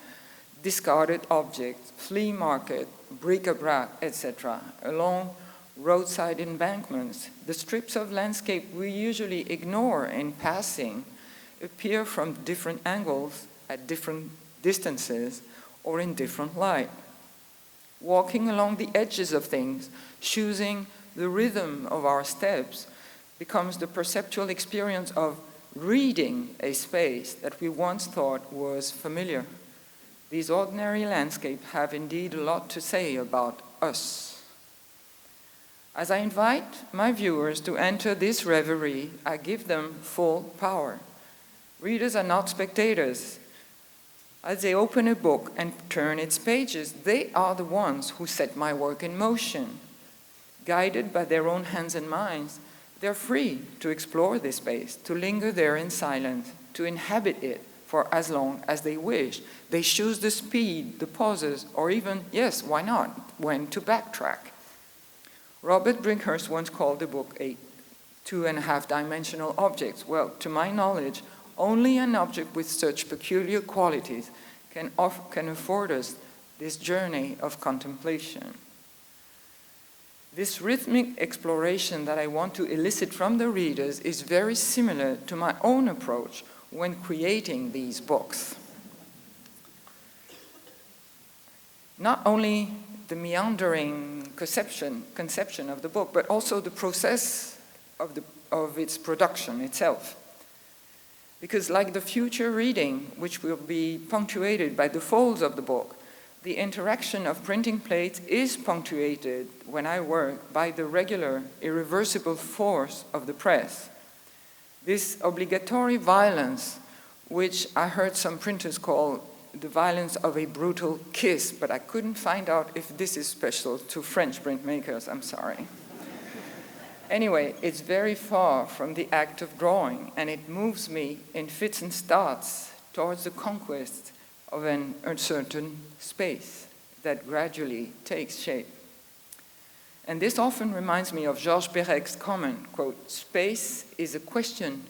discarded objects, flea market, bric-a-brac, etc., along roadside embankments. The strips of landscape we usually ignore in passing appear from different angles, at different distances, or in different light. Walking along the edges of things, choosing the rhythm of our steps, becomes the perceptual experience of reading a space that we once thought was familiar. These ordinary landscapes have indeed a lot to say about us. As I invite my viewers to enter this reverie, I give them full power. Readers are not spectators. As they open a book and turn its pages, they are the ones who set my work in motion. Guided by their own hands and minds, they're free to explore this space, to linger there in silence, to inhabit it for as long as they wish. They choose the speed, the pauses, or even, yes, why not, when to backtrack. Robert Brinkhurst once called the book a 2.5-dimensional object. Well, to my knowledge, only an object with such peculiar qualities can afford us this journey of contemplation. This rhythmic exploration that I want to elicit from the readers is very similar to my own approach when creating these books. Not only the meandering conception of the book, but also the process of its production itself. Because like the future reading, which will be punctuated by the folds of the book, the interaction of printing plates is punctuated when I work by the regular, irreversible force of the press. This obligatory violence, which I heard some printers call the violence of a brutal kiss, but I couldn't find out if this is special to French printmakers, I'm sorry. Anyway, it's very far from the act of drawing, and it moves me in fits and starts towards the conquest of an uncertain space that gradually takes shape. And this often reminds me of Georges Perec's comment, quote, "Space is a question.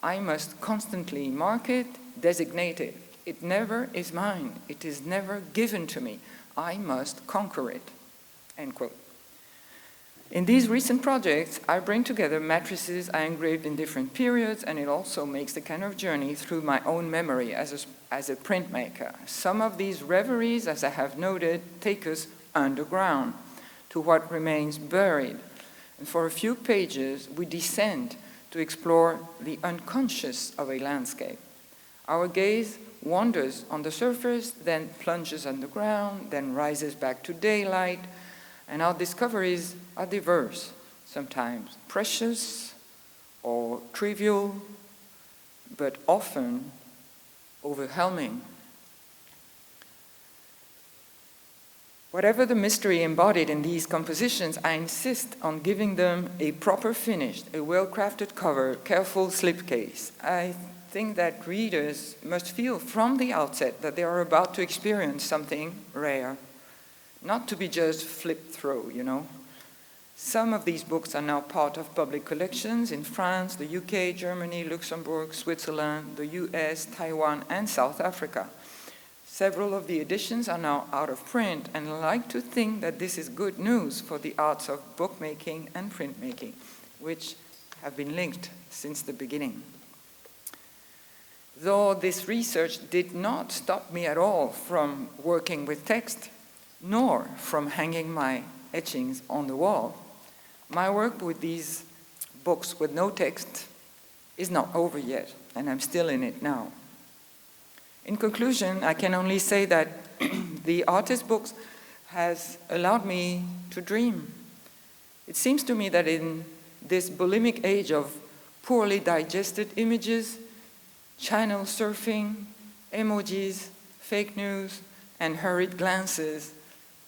I must constantly mark it, designate it. It never is mine. It is never given to me. I must conquer it," end quote. In these recent projects, I bring together matrices I engraved in different periods, and it also makes a kind of journey through my own memory as a printmaker. Some of these reveries, as I have noted, take us underground to what remains buried. And for a few pages, we descend to explore the unconscious of a landscape. Our gaze wanders on the surface, then plunges underground, then rises back to daylight, and our discoveries are diverse, sometimes precious or trivial, but often overwhelming. Whatever the mystery embodied in these compositions, I insist on giving them a proper finish, a well-crafted cover, careful slipcase. I think that readers must feel from the outset that they are about to experience something rare, not to be just flipped through, you know. Some of these books are now part of public collections in France, the UK, Germany, Luxembourg, Switzerland, the US, Taiwan, and South Africa. Several of the editions are now out of print, and I like to think that this is good news for the arts of bookmaking and printmaking, which have been linked since the beginning. Though this research did not stop me at all from working with text, nor from hanging my etchings on the wall, my work with these books with no text is not over yet, and I'm still in it now. In conclusion, I can only say that the artist books has allowed me to dream. It seems to me that in this bulimic age of poorly digested images, channel surfing, emojis, fake news, and hurried glances,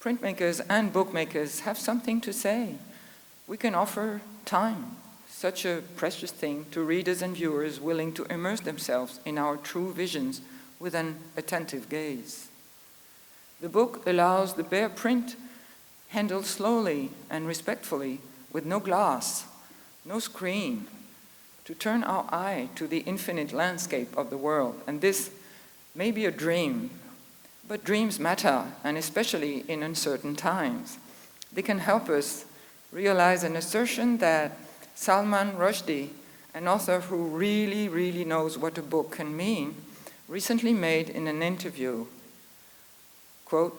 printmakers and bookmakers have something to say. We can offer time, such a precious thing to readers and viewers willing to immerse themselves in our true visions with an attentive gaze. The book allows the bare print, handled slowly and respectfully, with no glass, no screen, to turn our eye to the infinite landscape of the world. And this may be a dream, but dreams matter, and especially in uncertain times. They can help us realize an assertion that Salman Rushdie, an author who really, really knows what a book can mean, recently made in an interview. Quote,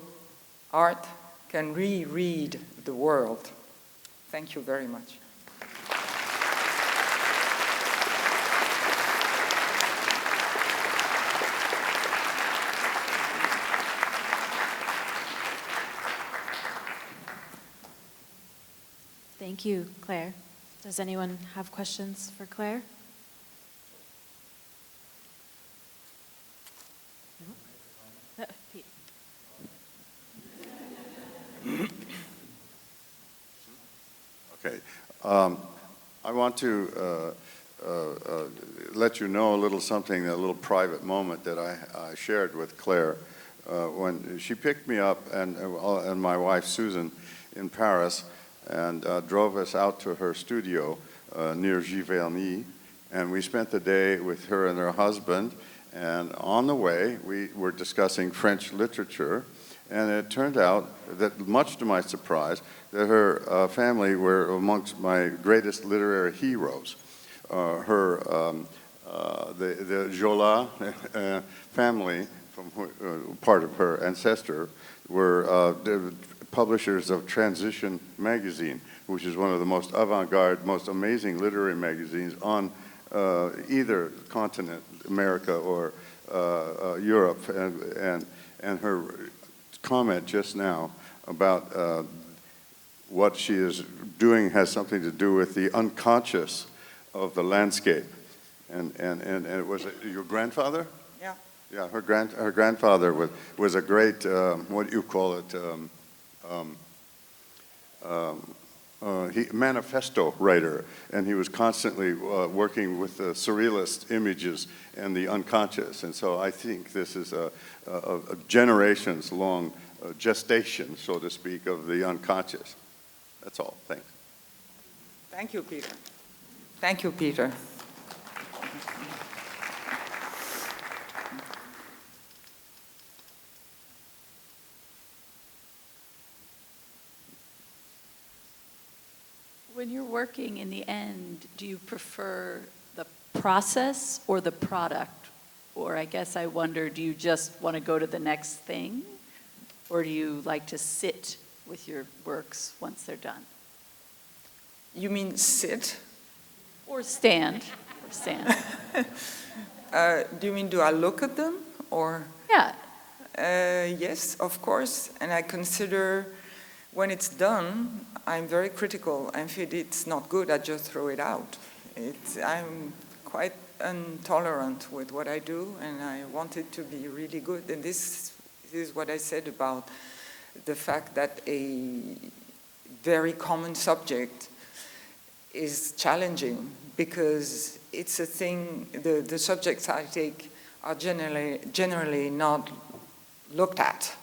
"Art can reread the world." Thank you very much. Thank you, Claire. Does anyone have questions for Claire? No? Pete. Okay. I want to let you know a little something, a little private moment that I shared with Claire when she picked me up and my wife Susan in Paris and drove us out to her studio near Giverny, and we spent the day with her and her husband, and on the way we were discussing French literature, and it turned out that, much to my surprise, that her family were amongst my greatest literary heroes. The Jola family, from part of her ancestor, were publishers of Transition magazine, which is one of the most avant-garde, most amazing literary magazines on either continent, America or Europe. And her comment just now about what she is doing has something to do with the unconscious of the landscape. And it was your grandfather? Yeah. Yeah, her grandfather was a great, what do you call it, manifesto writer, and he was constantly working with the surrealist images and the unconscious. And so I think this is a generations-long gestation, so to speak, of the unconscious. That's all. Thanks. Thank you, Peter. Thank you, Peter. When you're working in the end, do you prefer the process or the product? Or I guess I wonder, do you just want to go to the next thing? Or do you like to sit with your works once they're done? You mean sit? Or stand. Or stand. Do you mean, do I look at them? Or? Yeah. Yes, of course. And I consider when it's done, I'm very critical. And if it's not good, I just throw it out. I'm quite intolerant with what I do, and I want it to be really good. And this is what I said about the fact that a very common subject is challenging, because it's a thing, the subjects I take are generally not looked at.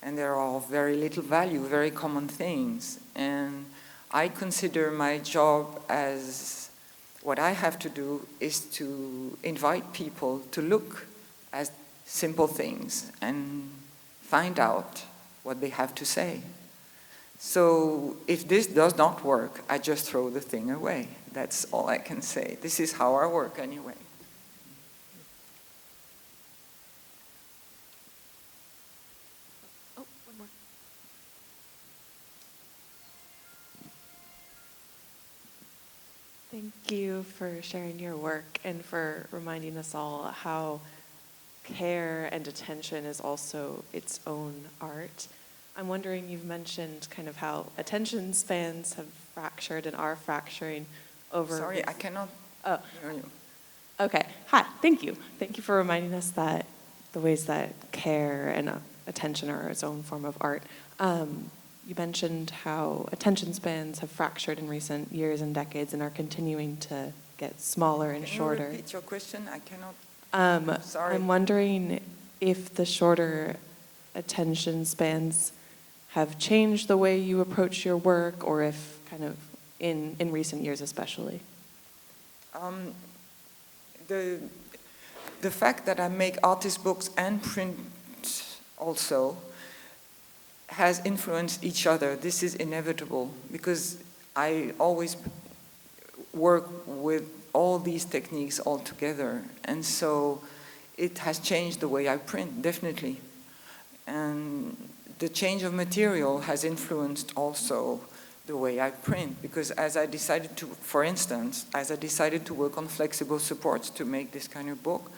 And they're all very little value, very common things. And I consider my job as, what I have to do is to invite people to look at simple things and find out what they have to say. So if this does not work, I just throw the thing away. That's all I can say. This is how I work anyway. Thank you for sharing your work and for reminding us all how care and attention is also its own art. I'm wondering, you've mentioned kind of how attention spans have fractured and are fracturing over... Sorry, I cannot hear you. Okay. Hi, thank you. Thank you for reminding us that the ways that care and attention are its own form of art. you mentioned how attention spans have fractured in recent years and decades and are continuing to get smaller and shorter. Can you repeat your question? I cannot. Sorry. I'm wondering if the shorter attention spans have changed the way you approach your work, or if kind of in recent years especially. The fact that I make artist books and print also has influenced each other. This is inevitable because I always work with all these techniques all together, and so it has changed the way I print, definitely. And the change of material has influenced also the way I print, because as I decided to, for instance, as I decided to work on flexible supports to make this kind of book,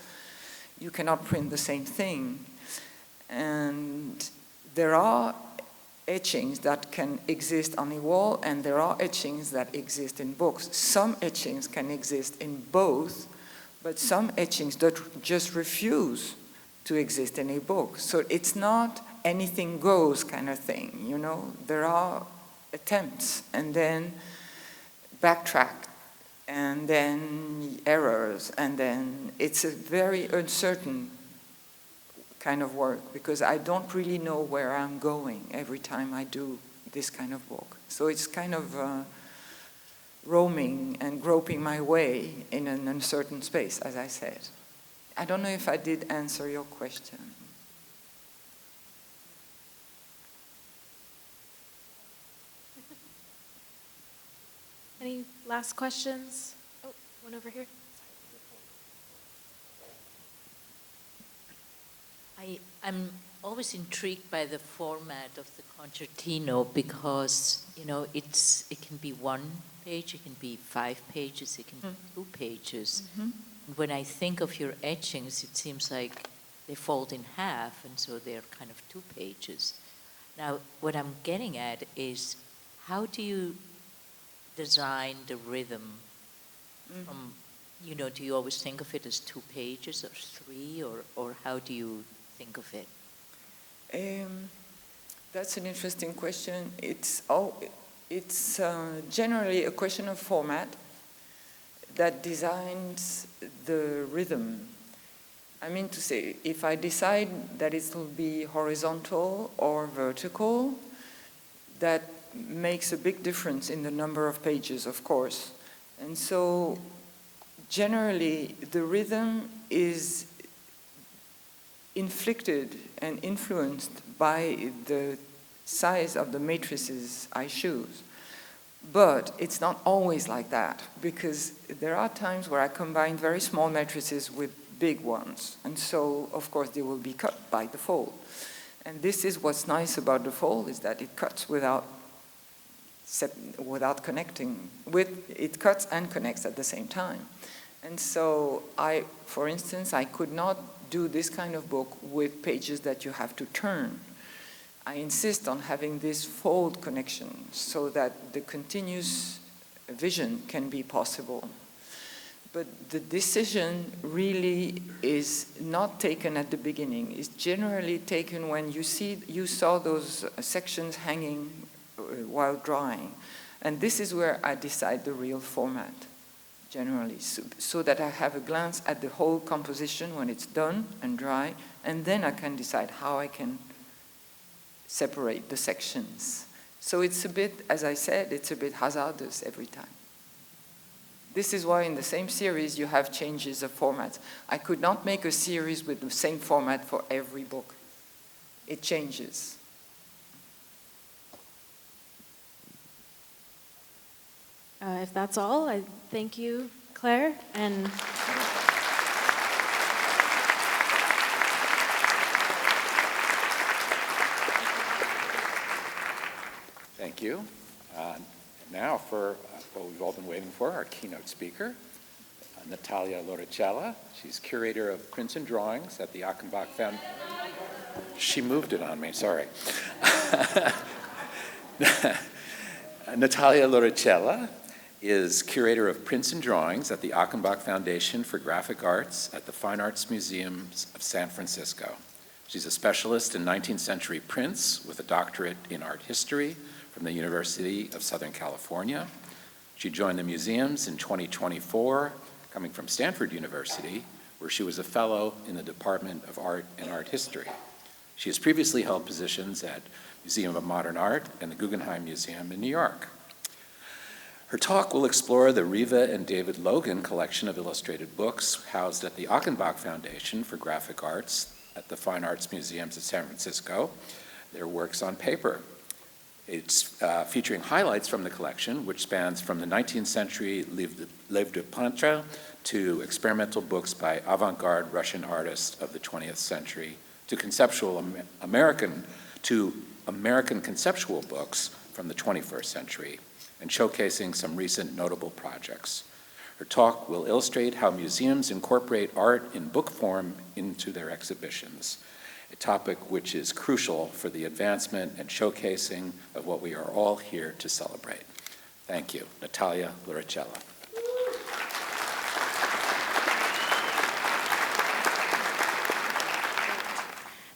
you cannot print the same thing. And there are etchings that can exist on a wall, and there are etchings that exist in books. Some etchings can exist in both, but some etchings that just refuse to exist in a book. So it's not anything goes kind of thing, you know? There are attempts, and then backtrack, and then errors, and then it's a very uncertain kind of work, because I don't really know where I'm going every time I do this kind of book. So it's kind of roaming and groping my way in an uncertain space, as I said. I don't know if I did answer your question. Any last questions? Oh, one over here. I'm always intrigued by the format of the concertino because, you know, it can be 1 page, it can be 5 pages, it can be 2 pages. Mm-hmm. And when I think of your etchings, it seems like they fold in half, and so they're kind of 2 pages. Now, what I'm getting at is, how do you design the rhythm from, you know, do you always think of it as 2 pages or 3, or how do you think of it? That's an interesting question. It's generally a question of format that designs the rhythm. I mean to say, if I decide that it will be horizontal or vertical, that makes a big difference in the number of pages, of course. And so generally the rhythm is inflicted and influenced by the size of the matrices I choose. But it's not always like that, because there are times where I combine very small matrices with big ones. And so, of course, they will be cut by the fold. And this is what's nice about the fold, is that it cuts without connecting. It cuts and connects at the same time. And so for instance, I could not do this kind of book with pages that you have to turn. I insist on having this fold connection so that the continuous vision can be possible. But the decision really is not taken at the beginning. It's generally taken when you saw those sections hanging while drawing. And this is where I decide the real format, generally, so that I have a glance at the whole composition when it's done and dry, and then I can decide how I can separate the sections. So it's a bit, as I said, it's a bit hazardous every time. This is why in the same series you have changes of formats. I could not make a series with the same format for every book. It changes. If that's all, I thank you, Claire, and Thank you. Now for what we've all been waiting for, our keynote speaker, Natalia Lauricella. She's Curator of Prints and Drawings at the Achenbach Foundation. She moved it on me, sorry. Natalia Lauricella is Curator of Prints and Drawings at the Achenbach Foundation for Graphic Arts at the Fine Arts Museums of San Francisco. She's a specialist in 19th century prints with a doctorate in art history from the University of Southern California. She joined the museums in 2024, coming from Stanford University, where she was a fellow in the Department of Art and Art History. She has previously held positions at Museum of Modern Art and the Guggenheim Museum in New York. Her talk will explore the Riva and David Logan collection of illustrated books housed at the Achenbach Foundation for Graphic Arts at the Fine Arts Museums of San Francisco, their works on paper. It's featuring highlights from the collection, which spans from the 19th century livre de peintre to experimental books by avant-garde Russian artists of the 20th century, to American conceptual books from the 21st century, and showcasing some recent notable projects. Her talk will illustrate how museums incorporate art in book form into their exhibitions, a topic which is crucial for the advancement and showcasing of what we are all here to celebrate. Thank you. Natalia Lauricella.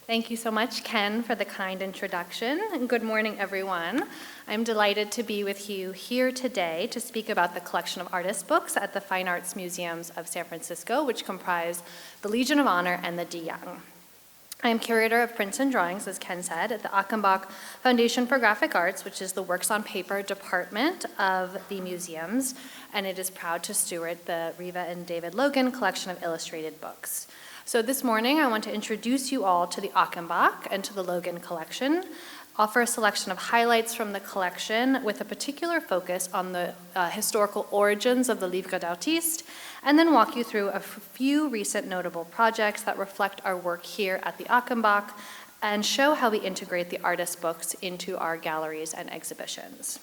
Thank you so much, Ken, for the kind introduction, and good morning, everyone. I'm delighted to be with you here today to speak about the collection of artist books at the Fine Arts Museums of San Francisco, which comprise the Legion of Honor and the De Young. I am Curator of Prints and Drawings, as Ken said, at the Achenbach Foundation for Graphic Arts, which is the Works on Paper department of the museums, and it is proud to steward the Riva and David Logan collection of illustrated books. So this morning, I want to introduce you all to the Achenbach and to the Logan collection, offer a selection of highlights from the collection with a particular focus on the historical origins of the livre d'artiste, and then walk you through a few recent notable projects that reflect our work here at the Achenbach and show how we integrate the artist books into our galleries and exhibitions.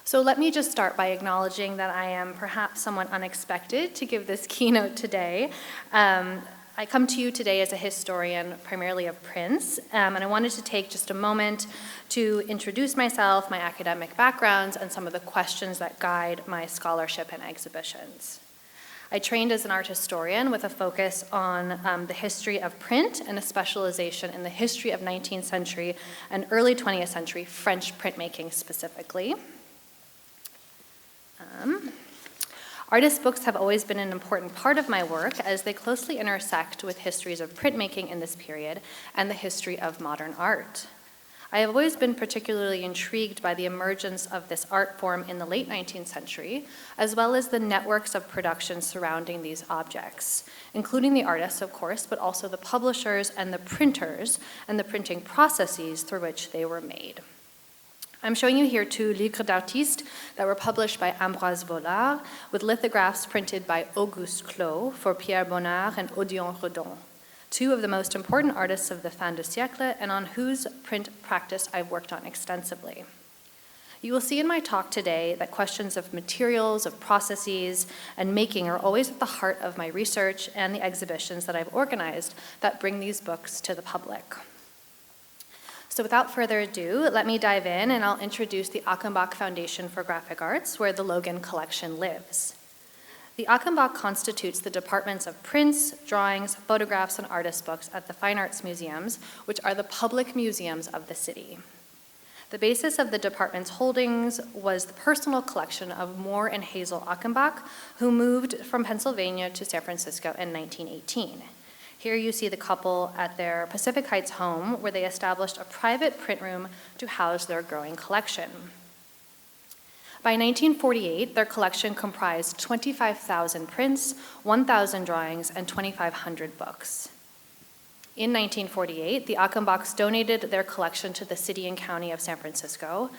So let me just start by acknowledging that I am perhaps somewhat unexpected to give this keynote today. I come to you today as a historian primarily of prints, and I wanted to take just a moment to introduce myself, my academic backgrounds, and some of the questions that guide my scholarship and exhibitions. I trained as an art historian with a focus on the history of print and a specialization in the history of 19th century and early 20th century French printmaking specifically. Artist books have always been an important part of my work as they closely intersect with histories of printmaking in this period and the history of modern art. I have always been particularly intrigued by the emergence of this art form in the late 19th century, as well as the networks of production surrounding these objects, including the artists, of course, but also the publishers and the printers and the printing processes through which they were made. I'm showing you here two livres d'artiste that were published by Ambroise Vollard with lithographs printed by Auguste Clos for Pierre Bonnard and Odeon Redon, two of the most important artists of the fin de siècle and on whose print practice I've worked on extensively. You will see in my talk today that questions of materials, of processes, and making are always at the heart of my research and the exhibitions that I've organized that bring these books to the public. So without further ado, let me dive in and I'll introduce the Achenbach Foundation for Graphic Arts, where the Logan collection lives. The Achenbach constitutes the departments of prints, drawings, photographs, and artist books at the Fine Arts Museums, which are the public museums of the city. The basis of the department's holdings was the personal collection of Moore and Hazel Achenbach, who moved from Pennsylvania to San Francisco in 1918. Here you see the couple at their Pacific Heights home, where they established a private print room to house their growing collection. By 1948, their collection comprised 25,000 prints, 1,000 drawings, and 2,500 books. In 1948, the Achenbachs donated their collection to the city and county of San Francisco.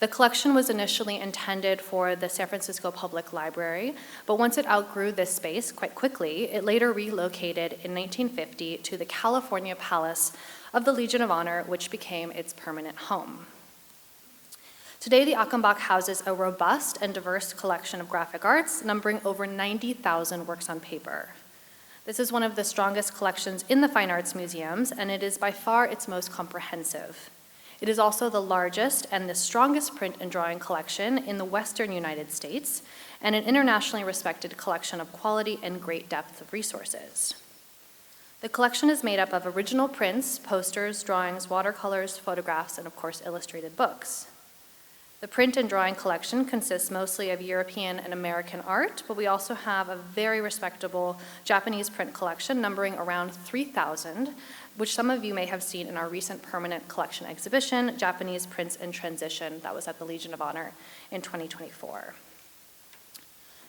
The collection was initially intended for the San Francisco Public Library, but once it outgrew this space quite quickly, it later relocated in 1950 to the California Palace of the Legion of Honor, which became its permanent home. Today, the Achenbach houses a robust and diverse collection of graphic arts, numbering over 90,000 works on paper. This is one of the strongest collections in the Fine Arts Museums, and it is by far its most comprehensive. It is also the largest and the strongest print and drawing collection in the Western United States, and an internationally respected collection of quality and great depth of resources. The collection is made up of original prints, posters, drawings, watercolors, photographs, and of course illustrated books. The print and drawing collection consists mostly of European and American art, but we also have a very respectable Japanese print collection numbering around 3,000, which some of you may have seen in our recent permanent collection exhibition, Japanese Prints in Transition, that was at the Legion of Honor in 2024.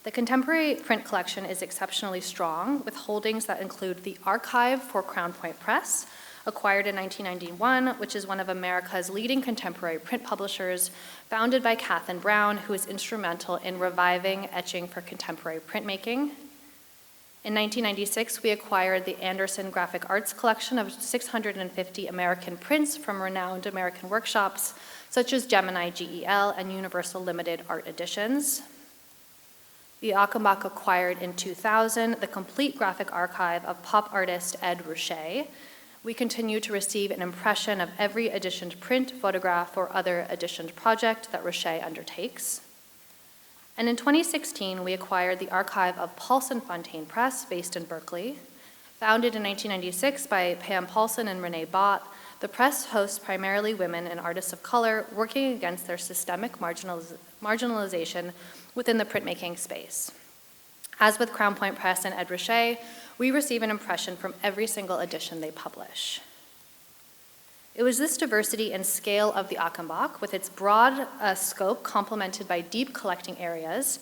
The contemporary print collection is exceptionally strong, with holdings that include the Archive for Crown Point Press, acquired in 1991, which is one of America's leading contemporary print publishers, founded by Catherine Brown, who is instrumental in reviving etching for contemporary printmaking. In 1996, we acquired the Anderson Graphic Arts collection of 650 American prints from renowned American workshops, such as Gemini GEL and Universal Limited Art Editions. The Achenbach acquired in 2000 the complete graphic archive of pop artist Ed Ruscha. We continue to receive an impression of every editioned print, photograph, or other editioned project that Ruscha undertakes. And in 2016, we acquired the archive of Paulson Fontaine Press, based in Berkeley. Founded in 1996 by Pam Paulson and Renee Bott, the press hosts primarily women and artists of color working against their systemic marginalization within the printmaking space. As with Crown Point Press and Ed Ruscha, we receive an impression from every single edition they publish. It was this diversity and scale of the Achenbach, with its broad scope complemented by deep collecting areas,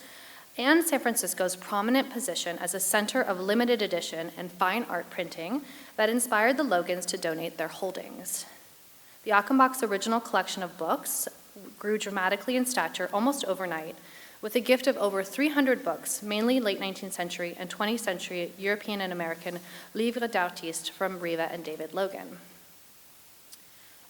and San Francisco's prominent position as a center of limited edition and fine art printing, that inspired the Logans to donate their holdings. The Achenbach's original collection of books grew dramatically in stature almost overnight, with a gift of over 300 books, mainly late 19th century and 20th century European and American livres d'artistes from Riva and David Logan.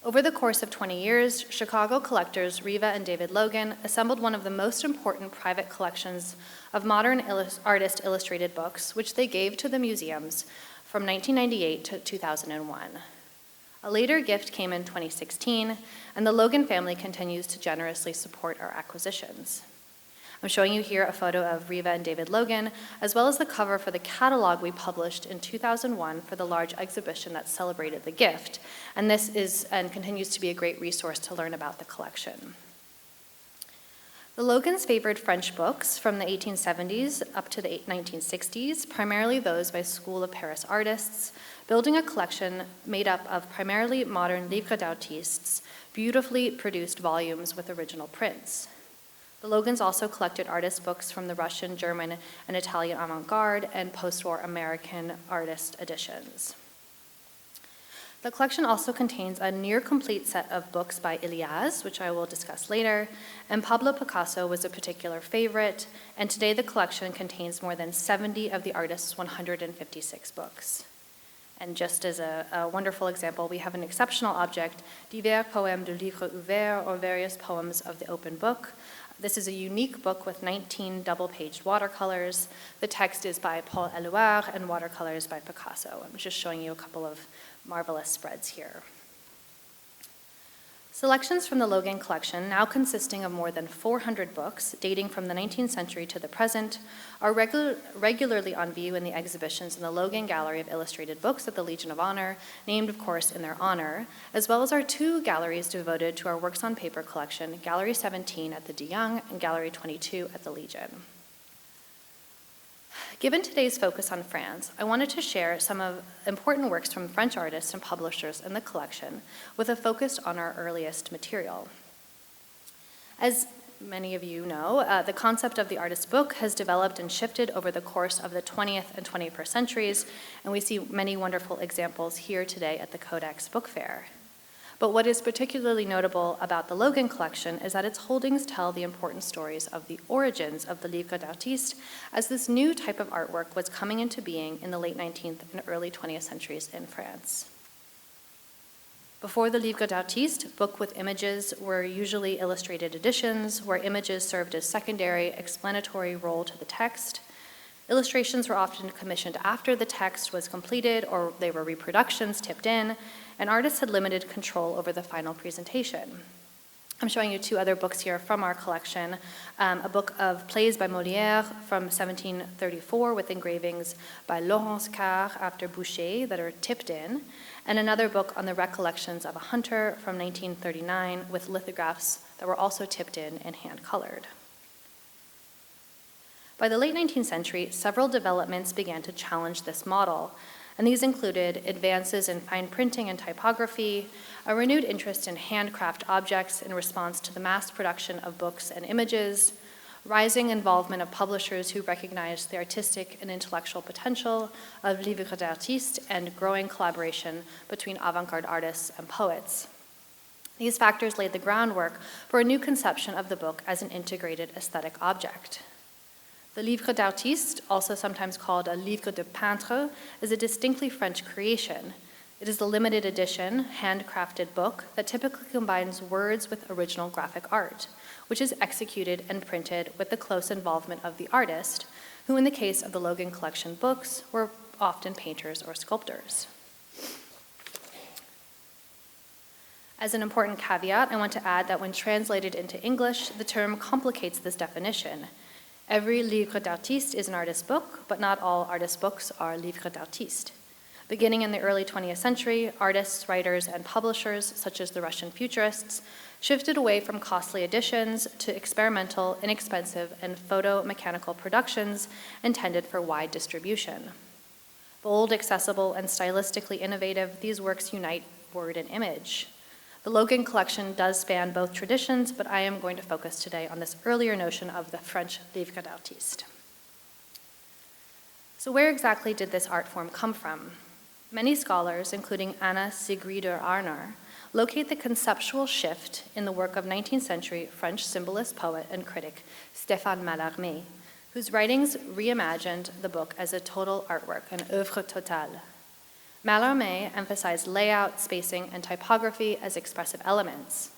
Over the course of 20 years, Chicago collectors Riva and David Logan assembled one of the most important private collections of modern artist illustrated books, which they gave to the museums from 1998 to 2001. A later gift came in 2016, and the Logan family continues to generously support our acquisitions. I'm showing you here a photo of Riva and David Logan, as well as the cover for the catalog we published in 2001 for the large exhibition that celebrated the gift. And this is and continues to be a great resource to learn about the collection. The Logans favored French books from the 1870s up to the 1960s, primarily those by School of Paris artists, building a collection made up of primarily modern livres d'artistes, beautifully produced volumes with original prints. The Logans also collected artist books from the Russian, German, and Italian avant-garde and post-war American artist editions. The collection also contains a near-complete set of books by Illouz, which I will discuss later, and Pablo Picasso was a particular favorite, and today the collection contains more than 70 of the artist's 156 books. And just as a wonderful example, we have an exceptional object, Divers Poèmes du Livre Ouvert, or various poems of the open book. This is a unique book with 19 double-paged watercolors. The text is by Paul Éluard and watercolors by Picasso. I'm just showing you a couple of marvelous spreads here. Selections from the Logan collection, now consisting of more than 400 books dating from the 19th century to the present, are regularly on view in the exhibitions in the Logan Gallery of Illustrated Books at the Legion of Honor, named, of course, in their honor, as well as our two galleries devoted to our Works on Paper collection, Gallery 17 at the De Young and Gallery 22 at the Legion. Given today's focus on France, I wanted to share some of important works from French artists and publishers in the collection, with a focus on our earliest material. As many of you know, the concept of the artist's book has developed and shifted over the course of the 20th and 21st centuries, and we see many wonderful examples here today at the CODEX Book Fair. But what is particularly notable about the Logan collection is that its holdings tell the important stories of the origins of the livre d'artiste, as this new type of artwork was coming into being in the late 19th and early 20th centuries in France. Before the livre d'artiste, book with images were usually illustrated editions, where images served as secondary explanatory role to the text. Illustrations were often commissioned after the text was completed, or they were reproductions tipped in, and artists had limited control over the final presentation. I'm showing you two other books here from our collection. A book of plays by Molière from 1734 with engravings by Laurence Carre after Boucher that are tipped in, and another book on the recollections of a hunter from 1939 with lithographs that were also tipped in and hand-colored. By the late 19th century, several developments began to challenge this model, and these included advances in fine printing and typography, a renewed interest in handcraft objects in response to the mass production of books and images, rising involvement of publishers who recognized the artistic and intellectual potential of livre d'artiste, and growing collaboration between avant-garde artists and poets. These factors laid the groundwork for a new conception of the book as an integrated aesthetic object. The livre d'artiste, also sometimes called a livre de peintre, is a distinctly French creation. It is the limited edition, handcrafted book that typically combines words with original graphic art, which is executed and printed with the close involvement of the artist, who in the case of the Logan Collection books were often painters or sculptors. As an important caveat, I want to add that when translated into English, the term complicates this definition. Every livre d'artiste is an artist book, but not all artist books are livres d'artiste. Beginning in the early 20th century, artists, writers, and publishers, such as the Russian futurists, shifted away from costly editions to experimental, inexpensive, and photo-mechanical productions intended for wide distribution. Bold, accessible, and stylistically innovative, these works unite word and image. The Logan Collection does span both traditions, but I am going to focus today on this earlier notion of the French livre d'artiste. So where exactly did this art form come from? Many scholars, including Anna Sigrider Arnar, locate the conceptual shift in the work of 19th century French symbolist poet and critic Stéphane Mallarmé, whose writings reimagined the book as a total artwork, an œuvre totale. Mallarmé emphasized layout, spacing, and typography as expressive elements.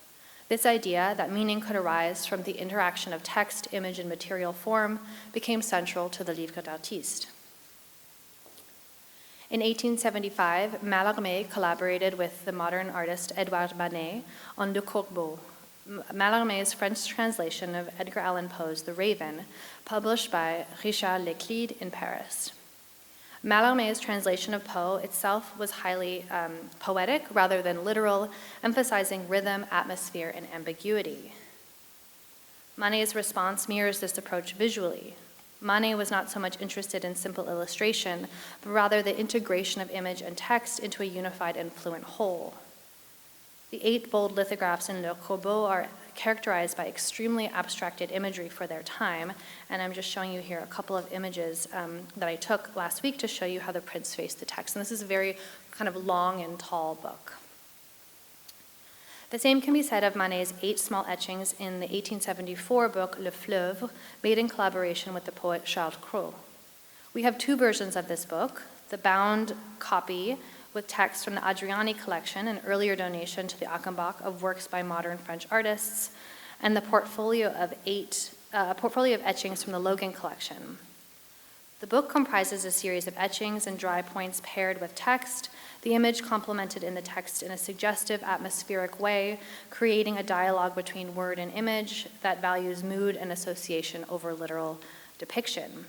This idea that meaning could arise from the interaction of text, image, and material form became central to the livre d'artiste. In 1875, Mallarmé collaborated with the modern artist Edouard Manet on Le Corbeau, Mallarmé's French translation of Edgar Allan Poe's The Raven, published by Richard Leclide in Paris. Mallarmé's translation of Poe itself was highly poetic rather than literal, emphasizing rhythm, atmosphere, and ambiguity. Manet's response mirrors this approach visually. Manet was not so much interested in simple illustration, but rather the integration of image and text into a unified and fluent whole. The 8 bold lithographs in Le Corbeau are characterized by extremely abstracted imagery for their time, and I'm just showing you here a couple of images that I took last week to show you how the prints face the text. And this is a very kind of long and tall book. The same can be said of Manet's 8 small etchings in the 1874 book Le Fleuve, made in collaboration with the poet Charles Cros. We have 2 versions of this book, the bound copy with text from the Adriani collection, an earlier donation to the Achenbach of works by modern French artists, and the portfolio of etchings from the Logan collection. The book comprises a series of etchings and dry points paired with text, the image complemented in the text in a suggestive, atmospheric way, creating a dialogue between word and image that values mood and association over literal depiction.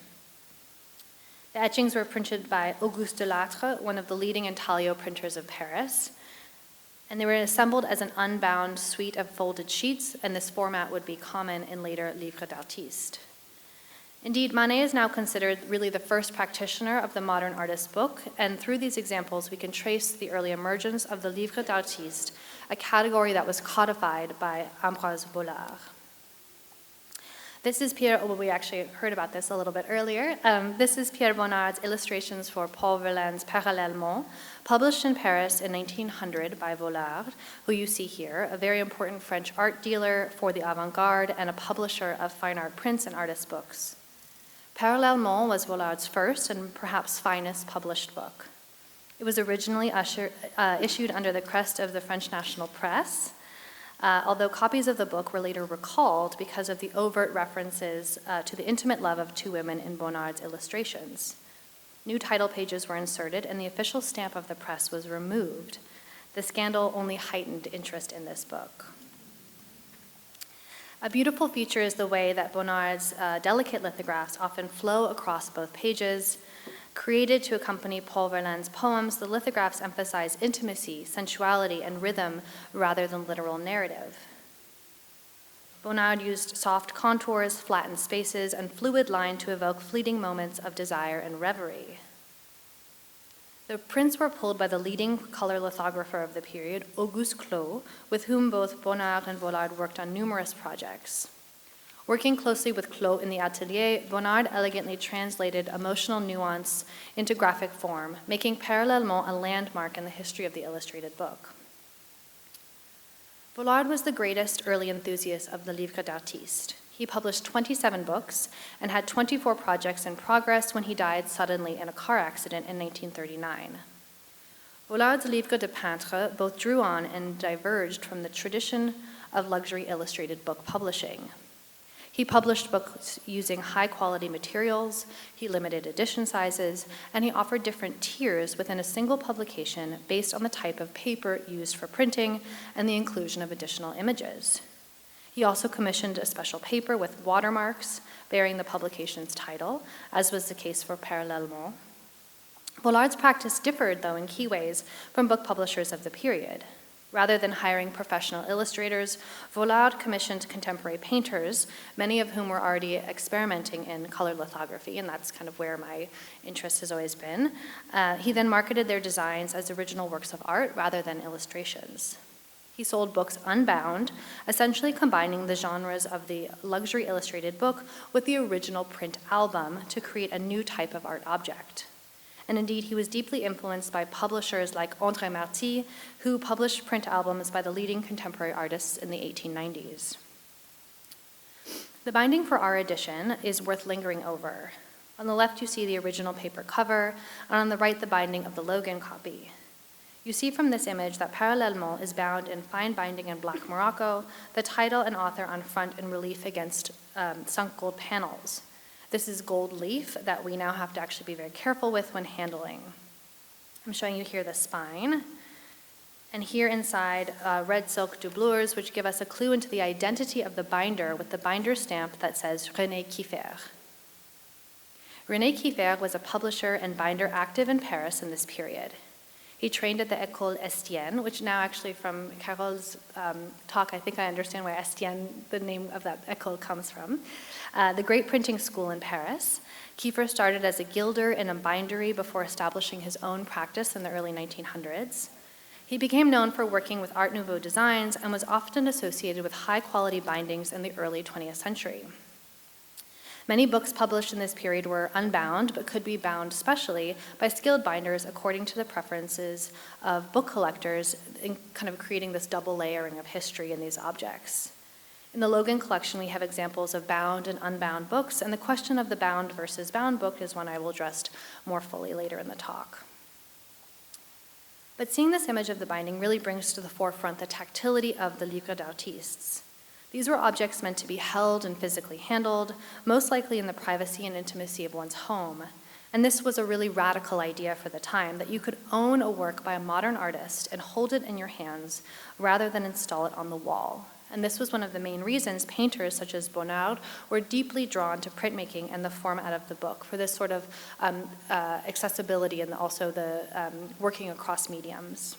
The etchings were printed by Auguste Delattre, one of the leading intaglio printers of Paris, and they were assembled as an unbound suite of folded sheets, and this format would be common in later livres d'artiste. Indeed, Manet is now considered really the first practitioner of the modern artist book, and through these examples we can trace the early emergence of the livre d'artiste, a category that was codified by Ambroise Vollard. This is Pierre, we actually heard about this a little bit earlier. This is Pierre Bonnard's illustrations for Paul Verlaine's Parallèlement, published in Paris in 1900 by Vollard, who you see here, a very important French art dealer for the avant-garde and a publisher of fine art prints and artist books. Parallèlement was Vollard's first and perhaps finest published book. It was originally issued under the crest of the French National Press, although copies of the book were later recalled because of the overt references to the intimate love of 2 women in Bonnard's illustrations. New title pages were inserted and the official stamp of the press was removed. The scandal only heightened interest in this book. A beautiful feature is the way that Bonnard's delicate lithographs often flow across both pages. Created to accompany Paul Verlaine's poems, the lithographs emphasize intimacy, sensuality, and rhythm rather than literal narrative. Bonnard used soft contours, flattened spaces, and fluid line to evoke fleeting moments of desire and reverie. The prints were pulled by the leading color lithographer of the period, Auguste Clos, with whom both Bonnard and Vollard worked on numerous projects. Working closely with Clos in the atelier, Bonnard elegantly translated emotional nuance into graphic form, making Parallèlement a landmark in the history of the illustrated book. Vollard was the greatest early enthusiast of the Livre d'Artiste. He published 27 books and had 24 projects in progress when he died suddenly in a car accident in 1939. Vollard's Livre de Peintre both drew on and diverged from the tradition of luxury illustrated book publishing. He published books using high-quality materials, he limited edition sizes, and he offered different tiers within a single publication based on the type of paper used for printing and the inclusion of additional images. He also commissioned a special paper with watermarks bearing the publication's title, as was the case for Parallèlement. Vollard's practice differed, though, in key ways from book publishers of the period. Rather than hiring professional illustrators, Vollard commissioned contemporary painters, many of whom were already experimenting in color lithography, and that's kind of where my interest has always been. He then marketed their designs as original works of art rather than illustrations. He sold books unbound, essentially combining the genres of the luxury illustrated book with the original print album to create a new type of art object. And indeed, he was deeply influenced by publishers like André Marty, who published print albums by the leading contemporary artists in the 1890s. The binding for our edition is worth lingering over. On the left, you see the original paper cover, and on the right, the binding of the Logan copy. You see from this image that Parallèlement is bound in fine binding in black Morocco, the title and author on front in relief against sunk gold panels. This is gold leaf that we now have to actually be very careful with when handling. I'm showing you here the spine. And here inside, red silk doublures, which give us a clue into the identity of the binder with the binder stamp that says René Kieffer. René Kieffer was a publisher and binder active in Paris in this period. He trained at the École Estienne, which now actually from Carole's talk, I think I understand where Estienne, the name of that école, comes from. The great printing school in Paris. Kieffer started as a gilder in a bindery before establishing his own practice in the early 1900s. He became known for working with Art Nouveau designs and was often associated with high-quality bindings in the early 20th century. Many books published in this period were unbound, but could be bound specially by skilled binders according to the preferences of book collectors, in kind of creating this double layering of history in these objects. In the Logan collection, we have examples of bound and unbound books, and the question of the bound versus bound book is one I will address more fully later in the talk. But seeing this image of the binding really brings to the forefront the tactility of the livres d'artistes. These were objects meant to be held and physically handled, most likely in the privacy and intimacy of one's home. And this was a really radical idea for the time, that you could own a work by a modern artist and hold it in your hands rather than install it on the wall. And this was one of the main reasons painters such as Bonnard were deeply drawn to printmaking and the format of the book for this sort of accessibility and also the working across mediums.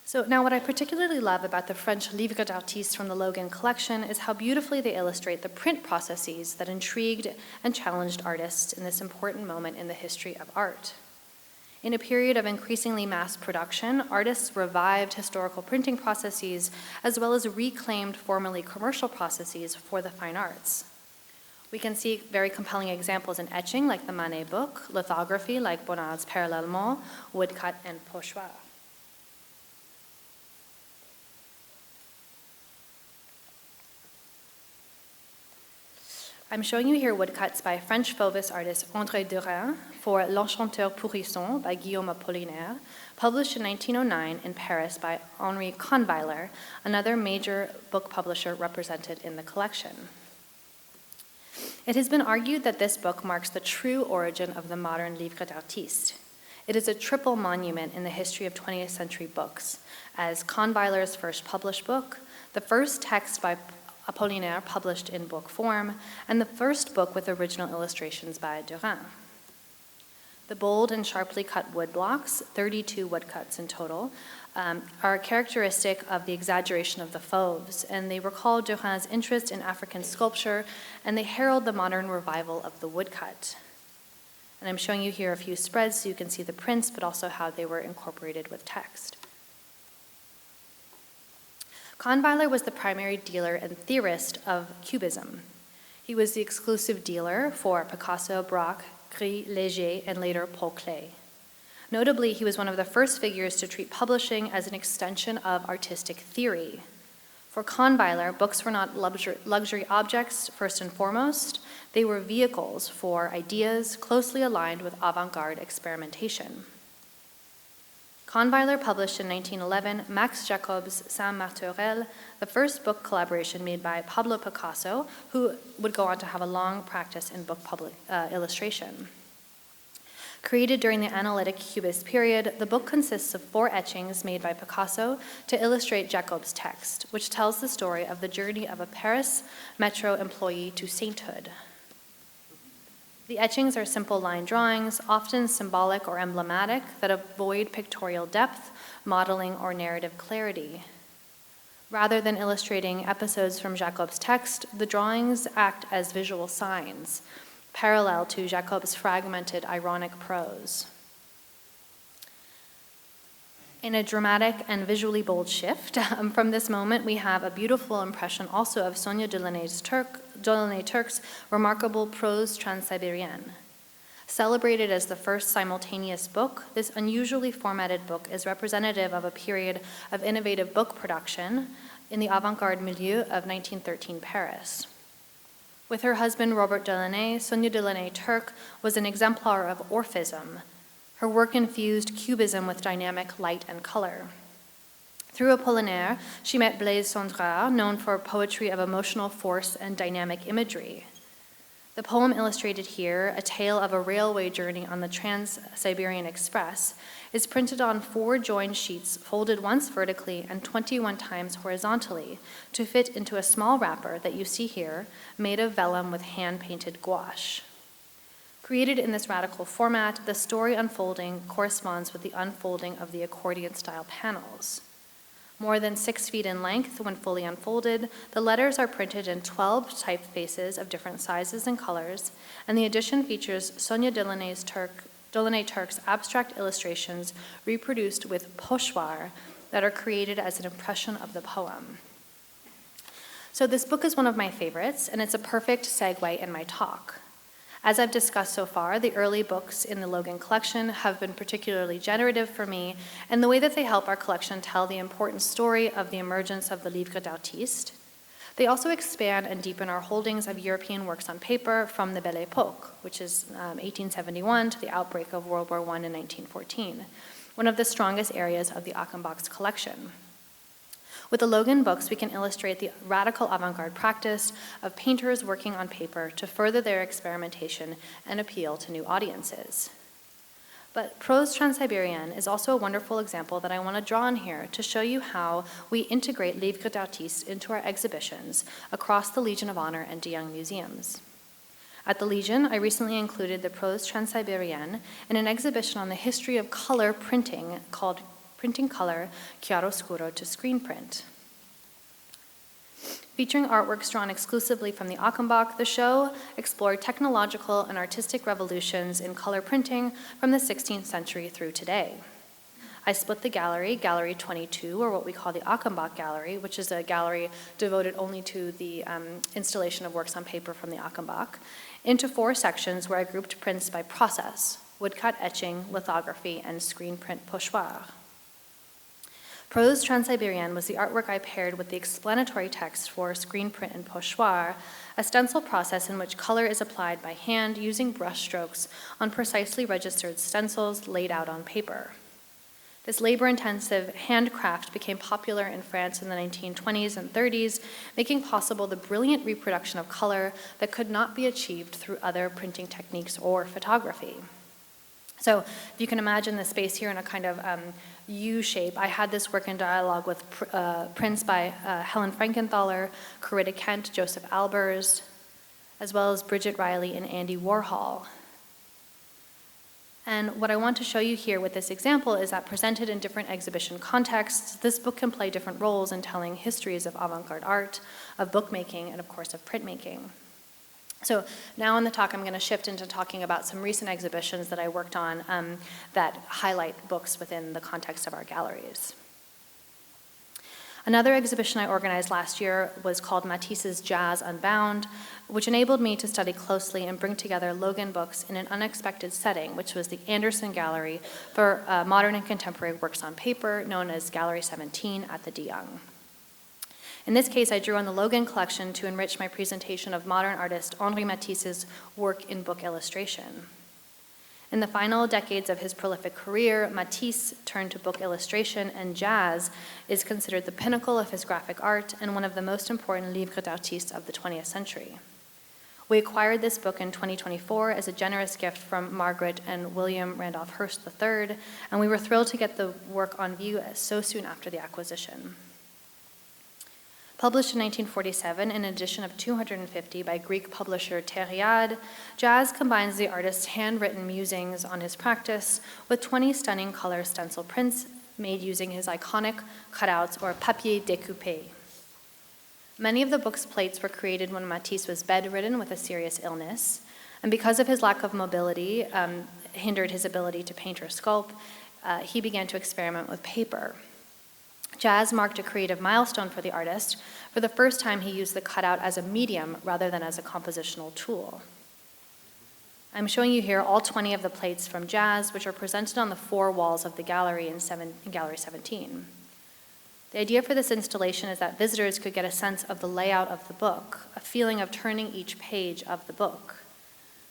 So now what I particularly love about the French livres d'artistes from the Logan collection is how beautifully they illustrate the print processes that intrigued and challenged artists in this important moment in the history of art. In a period of increasingly mass production, artists revived historical printing processes as well as reclaimed formerly commercial processes for the fine arts. We can see very compelling examples in etching like the Manet book, lithography like Bonnard's Parallèlement, woodcut, and pochoir. I'm showing you here woodcuts by French Fauvist artist André Derain for L'Enchanteur Pourrisson by Guillaume Apollinaire, published in 1909 in Paris by Henri Kahnweiler, another major book publisher represented in the collection. It has been argued that this book marks the true origin of the modern livre d'artiste. It is a triple monument in the history of 20th century books, as Kahnweiler's first published book, the first text by Apollinaire published in book form, and the first book with original illustrations by Derain. The bold and sharply cut wood blocks, 32 woodcuts in total, are characteristic of the exaggeration of the fauves, and they recall Derain's interest in African sculpture, and they herald the modern revival of the woodcut. And I'm showing you here a few spreads so you can see the prints, but also how they were incorporated with text. Kahnweiler was the primary dealer and theorist of Cubism. He was the exclusive dealer for Picasso, Braque, Gris, Léger, and later Paul Klee. Notably, he was one of the first figures to treat publishing as an extension of artistic theory. For Kahnweiler, books were not luxury objects, first and foremost. They were vehicles for ideas closely aligned with avant-garde experimentation. Kahnweiler published in 1911 Max Jacob's Saint-Martorell, the first book collaboration made by Pablo Picasso, who would go on to have a long practice in book illustration. Created during the analytic Cubist period, the book consists of 4 etchings made by Picasso to illustrate Jacob's text, which tells the story of the journey of a Paris metro employee to sainthood. The etchings are simple line drawings, often symbolic or emblematic, that avoid pictorial depth, modeling, or narrative clarity. Rather than illustrating episodes from Jacob's text, the drawings act as visual signs, parallel to Jacob's fragmented, ironic prose. In a dramatic and visually bold shift, from this moment we have a beautiful impression also of Sonia Delaunay-Turc's remarkable prose Trans-Siberienne. Celebrated as the first simultaneous book, this unusually formatted book is representative of a period of innovative book production in the avant-garde milieu of 1913 Paris. With her husband Robert Delaunay, Sonia Delaunay-Turc was an exemplar of Orphism. Her work infused Cubism with dynamic light and color. Through Apollinaire, she met Blaise Cendrars, known for poetry of emotional force and dynamic imagery. The poem illustrated here, A Tale of a Railway Journey on the Trans-Siberian Express, is printed on 4 joined sheets folded once vertically and 21 times horizontally to fit into a small wrapper that you see here, made of vellum with hand-painted gouache. Created in this radical format, the story unfolding corresponds with the unfolding of the accordion-style panels. More than 6 feet in length when fully unfolded, the letters are printed in 12 typefaces of different sizes and colors, and the edition features Sonia Delaunay-Turc's abstract illustrations reproduced with pochoir that are created as an impression of the poem. So this book is one of my favorites, and it's a perfect segue in my talk. As I've discussed so far, the early books in the Logan collection have been particularly generative for me, and the way that they help our collection tell the important story of the emergence of the livre d'artiste. They also expand and deepen our holdings of European works on paper from the Belle Époque, which is 1871 to the outbreak of World War I in 1914, one of the strongest areas of the Achenbach's collection. With the Logan books, we can illustrate the radical avant-garde practice of painters working on paper to further their experimentation and appeal to new audiences. But Prose Trans-Siberienne is also a wonderful example that I want to draw on here to show you how we integrate livres d'artistes into our exhibitions across the Legion of Honor and de Young museums. At the Legion, I recently included the Prose Trans-Siberienne in an exhibition on the history of color printing called Printing Color, Chiaroscuro to Screen Print. Featuring artworks drawn exclusively from the Achenbach, the show explored technological and artistic revolutions in color printing from the 16th century through today. I split the gallery, Gallery 22, or what we call the Achenbach Gallery, which is a gallery devoted only to the installation of works on paper from the Achenbach, into 4 sections where I grouped prints by process: woodcut etching, lithography, and screen print pochoir. Prose Trans-Siberienne was the artwork I paired with the explanatory text for screen print and pochoir, a stencil process in which color is applied by hand using brush strokes on precisely registered stencils laid out on paper. This labor-intensive handcraft became popular in France in the 1920s and 30s, making possible the brilliant reproduction of color that could not be achieved through other printing techniques or photography. So if you can imagine the space here in a kind of U-shape. I had this work in dialogue with prints by Helen Frankenthaler, Coretta Kent, Joseph Albers, as well as Bridget Riley and Andy Warhol. And what I want to show you here with this example is that presented in different exhibition contexts, this book can play different roles in telling histories of avant-garde art, of bookmaking, and of course of printmaking. So now in the talk, I'm going to shift into talking about some recent exhibitions that I worked on that highlight books within the context of our galleries. Another exhibition I organized last year was called Matisse's Jazz Unbound, which enabled me to study closely and bring together Logan books in an unexpected setting, which was the Anderson Gallery for modern and contemporary works on paper, known as Gallery 17 at the de Young. In this case, I drew on the Logan collection to enrich my presentation of modern artist Henri Matisse's work in book illustration. In the final decades of his prolific career, Matisse turned to book illustration, and jazz is considered the pinnacle of his graphic art and one of the most important livres d'artistes of the 20th century. We acquired this book in 2024 as a generous gift from Margaret and William Randolph Hearst III, and we were thrilled to get the work on view so soon after the acquisition. Published in 1947 in an edition of 250 by Greek publisher Teriad, Jazz combines the artist's handwritten musings on his practice with 20 stunning color stencil prints made using his iconic cutouts or papier découpé. Many of the book's plates were created when Matisse was bedridden with a serious illness, and because of his lack of mobility, hindered his ability to paint or sculpt, he began to experiment with paper. Jazz marked a creative milestone for the artist. For the first time, he used the cutout as a medium rather than as a compositional tool. I'm showing you here all 20 of the plates from Jazz, which are presented on the 4 walls of the gallery in Gallery 17. The idea for this installation is that visitors could get a sense of the layout of the book, a feeling of turning each page of the book.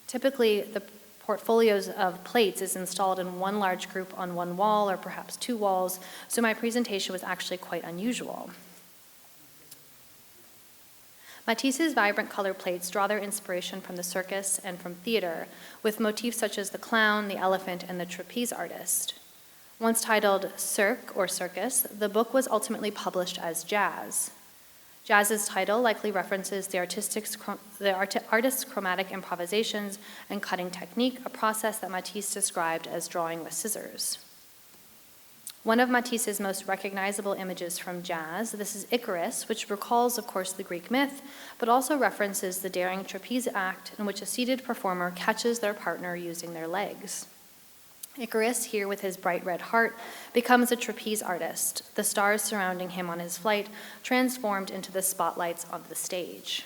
Typically, the portfolios of plates is installed in one large group on one wall or perhaps 2 walls, so my presentation was actually quite unusual. Matisse's vibrant color plates draw their inspiration from the circus and from theater, with motifs such as the clown, the elephant, and the trapeze artist. Once titled Cirque or Circus, the book was ultimately published as Jazz. Jazz's title likely references the artist's chromatic improvisations and cutting technique, a process that Matisse described as drawing with scissors. One of Matisse's most recognizable images from Jazz, this is Icarus, which recalls, of course, the Greek myth, but also references the daring trapeze act in which a seated performer catches their partner using their legs. Icarus, here with his bright red heart, becomes a trapeze artist, the stars surrounding him on his flight transformed into the spotlights on the stage.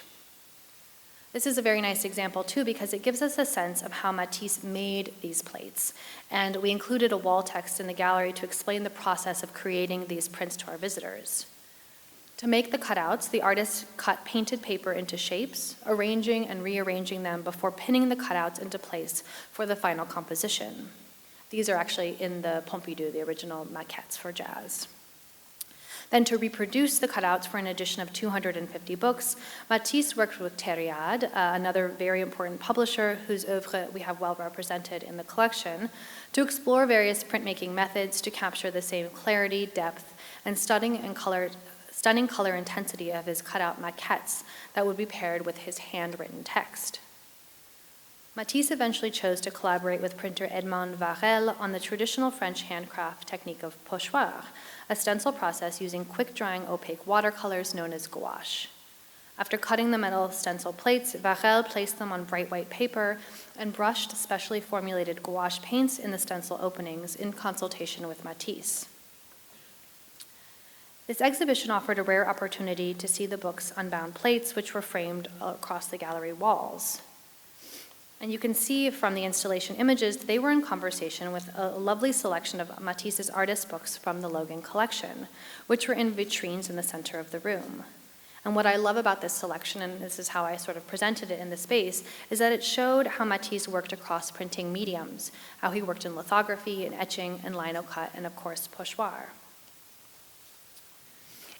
This is a very nice example, too, because it gives us a sense of how Matisse made these plates, and we included a wall text in the gallery to explain the process of creating these prints to our visitors. To make the cutouts, the artist cut painted paper into shapes, arranging and rearranging them before pinning the cutouts into place for the final composition. These are actually in the Pompidou, the original maquettes for Jazz. Then to reproduce the cutouts for an edition of 250 books, Matisse worked with Teriad, another very important publisher whose oeuvre we have well represented in the collection, to explore various printmaking methods to capture the same clarity, depth, and stunning color intensity of his cutout maquettes that would be paired with his handwritten text. Matisse eventually chose to collaborate with printer Edmond Varel on the traditional French handcraft technique of pochoir, a stencil process using quick-drying opaque watercolors known as gouache. After cutting the metal stencil plates, Varel placed them on bright white paper and brushed specially formulated gouache paints in the stencil openings in consultation with Matisse. This exhibition offered a rare opportunity to see the book's unbound plates, which were framed across the gallery walls. And you can see from the installation images that they were in conversation with a lovely selection of Matisse's artist books from the Logan collection, which were in vitrines in the center of the room. And what I love about this selection, and this is how I sort of presented it in the space, is that it showed how Matisse worked across printing mediums, how he worked in lithography and etching and lino cut and, of course, pochoir.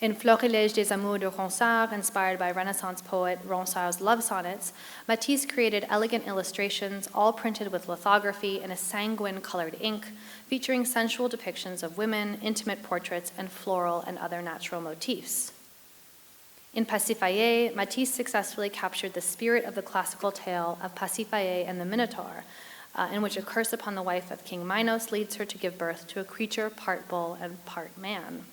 In Florilège des Amours de Ronsard, inspired by Renaissance poet Ronsard's love sonnets, Matisse created elegant illustrations, all printed with lithography in a sanguine colored ink, featuring sensual depictions of women, intimate portraits, and floral and other natural motifs. In Pasiphae, Matisse successfully captured the spirit of the classical tale of Pasiphae and the Minotaur, in which a curse upon the wife of King Minos leads her to give birth to a creature part bull and part man.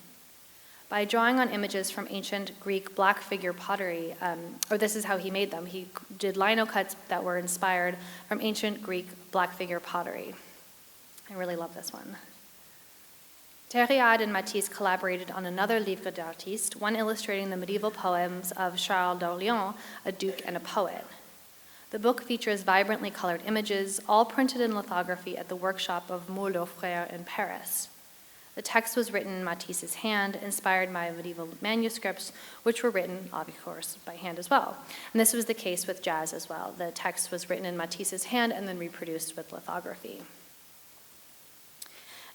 By drawing on images from ancient Greek black figure pottery, or this is how he made them. He did lino cuts that were inspired from ancient Greek black figure pottery. I really love this one. Thériade and Matisse collaborated on another livre d'artiste, one illustrating the medieval poems of Charles d'Orléans, a duke and a poet. The book features vibrantly colored images, all printed in lithography at the workshop of Moule Frères in Paris. The text was written in Matisse's hand, inspired by medieval manuscripts, which were written, of course, by hand as well. And this was the case with jazz as well. The text was written in Matisse's hand and then reproduced with lithography.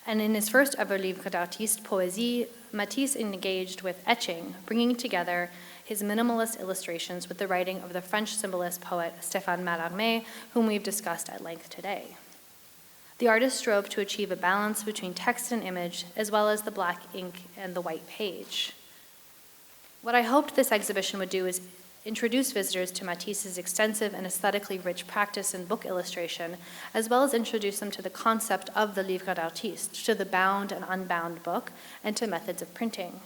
And in his first ever livre d'artiste, Poésie, Matisse engaged with etching, bringing together his minimalist illustrations with the writing of the French symbolist poet Stéphane Mallarmé, whom we've discussed at length today. The artist strove to achieve a balance between text and image, as well as the black ink and the white page. What I hoped this exhibition would do is introduce visitors to Matisse's extensive and aesthetically rich practice in book illustration, as well as introduce them to the concept of the livre d'artiste, to the bound and unbound book, and to methods of printing.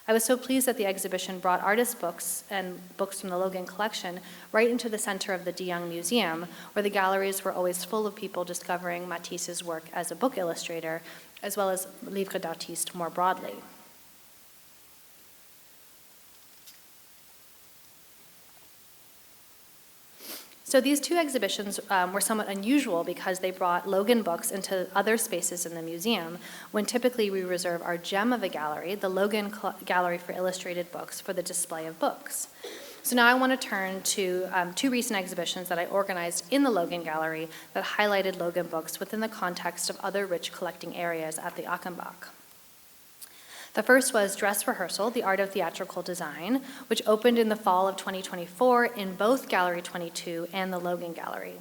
I was so pleased that the exhibition brought artist books and books from the Logan collection right into the center of the De Young Museum, where the galleries were always full of people discovering Matisse's work as a book illustrator, as well as livre d'artiste more broadly. So these two exhibitions were somewhat unusual because they brought Logan books into other spaces in the museum, when typically we reserve our gem of a gallery, the Logan Gallery for Illustrated Books, for the display of books. So now I want to turn to two recent exhibitions that I organized in the Logan Gallery that highlighted Logan books within the context of other rich collecting areas at the Achenbach. The first was Dress Rehearsal, The Art of Theatrical Design, which opened in the fall of 2024 in both Gallery 22 and the Logan Gallery.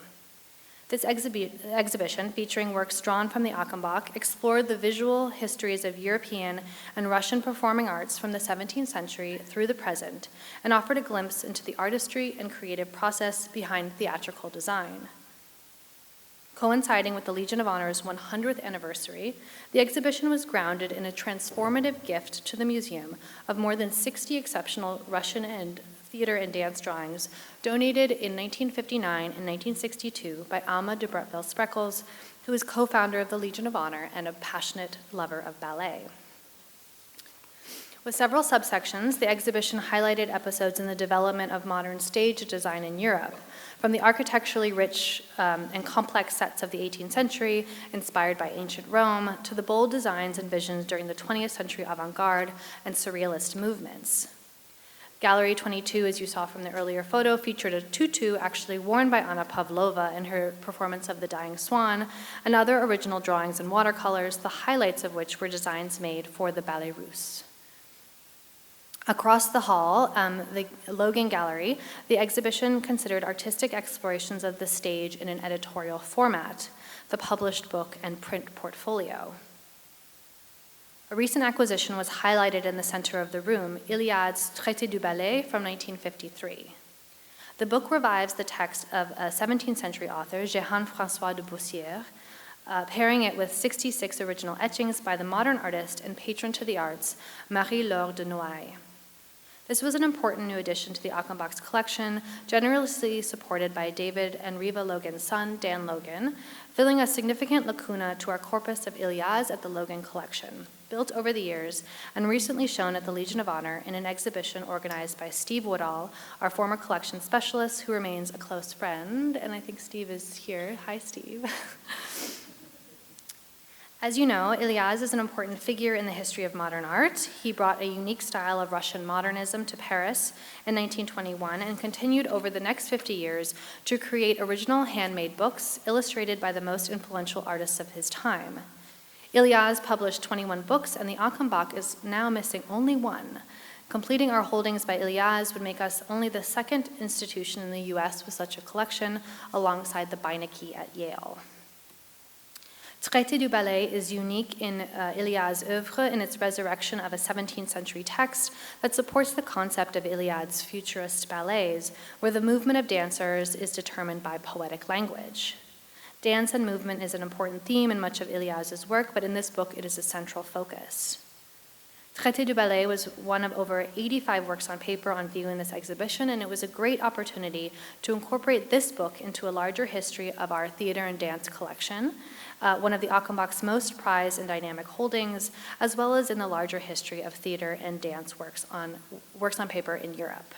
This exhibition, featuring works drawn from the Achenbach, explored the visual histories of European and Russian performing arts from the 17th century through the present, and offered a glimpse into the artistry and creative process behind theatrical design. Coinciding with the Legion of Honor's 100th anniversary, the exhibition was grounded in a transformative gift to the museum of more than 60 exceptional Russian and theater and dance drawings donated in 1959 and 1962 by Alma de Bretteville-Spreckels, who is co-founder of the Legion of Honor and a passionate lover of ballet. With several subsections, the exhibition highlighted episodes in the development of modern stage design in Europe, from the architecturally rich and complex sets of the 18th century, inspired by ancient Rome, to the bold designs and visions during the 20th century avant-garde and surrealist movements. Gallery 22, as you saw from the earlier photo, featured a tutu actually worn by Anna Pavlova in her performance of The Dying Swan, and other original drawings and watercolors, the highlights of which were designs made for the Ballet Russe. Across the hall, the Logan Gallery, the exhibition considered artistic explorations of the stage in an editorial format, the published book and print portfolio. A recent acquisition was highlighted in the center of the room, Iliad's Traité du Ballet from 1953. The book revives the text of a 17th century author, Jehan-François de Beaussière, pairing it with 66 original etchings by the modern artist and patron to the arts, Marie-Laure de Noailles. This was an important new addition to the Achenbach's collection, generously supported by David and Riva Logan's son, Dan Logan, filling a significant lacuna to our corpus of Illouz at the Logan collection, built over the years and recently shown at the Legion of Honor in an exhibition organized by Steve Woodall, our former collection specialist, who remains a close friend, and I think Steve is here. Hi, Steve. As you know, Illouz is an important figure in the history of modern art. He brought a unique style of Russian modernism to Paris in 1921 and continued over the next 50 years to create original handmade books illustrated by the most influential artists of his time. Illouz published 21 books, and the Achenbach is now missing only one. Completing our holdings by Illouz would make us only the second institution in the US with such a collection, alongside the Beinecke at Yale. Traité du Ballet is unique in Illouz's oeuvre in its resurrection of a 17th century text that supports the concept of Illouz's futurist ballets, where the movement of dancers is determined by poetic language. Dance and movement is an important theme in much of Illouz's work, but in this book it is a central focus. Traité du Ballet was one of over 85 works on paper on view in this exhibition, and it was a great opportunity to incorporate this book into a larger history of our theater and dance collection, one of the Achenbach's most prized and dynamic holdings, as well as in the larger history of theater and dance works on paper in Europe.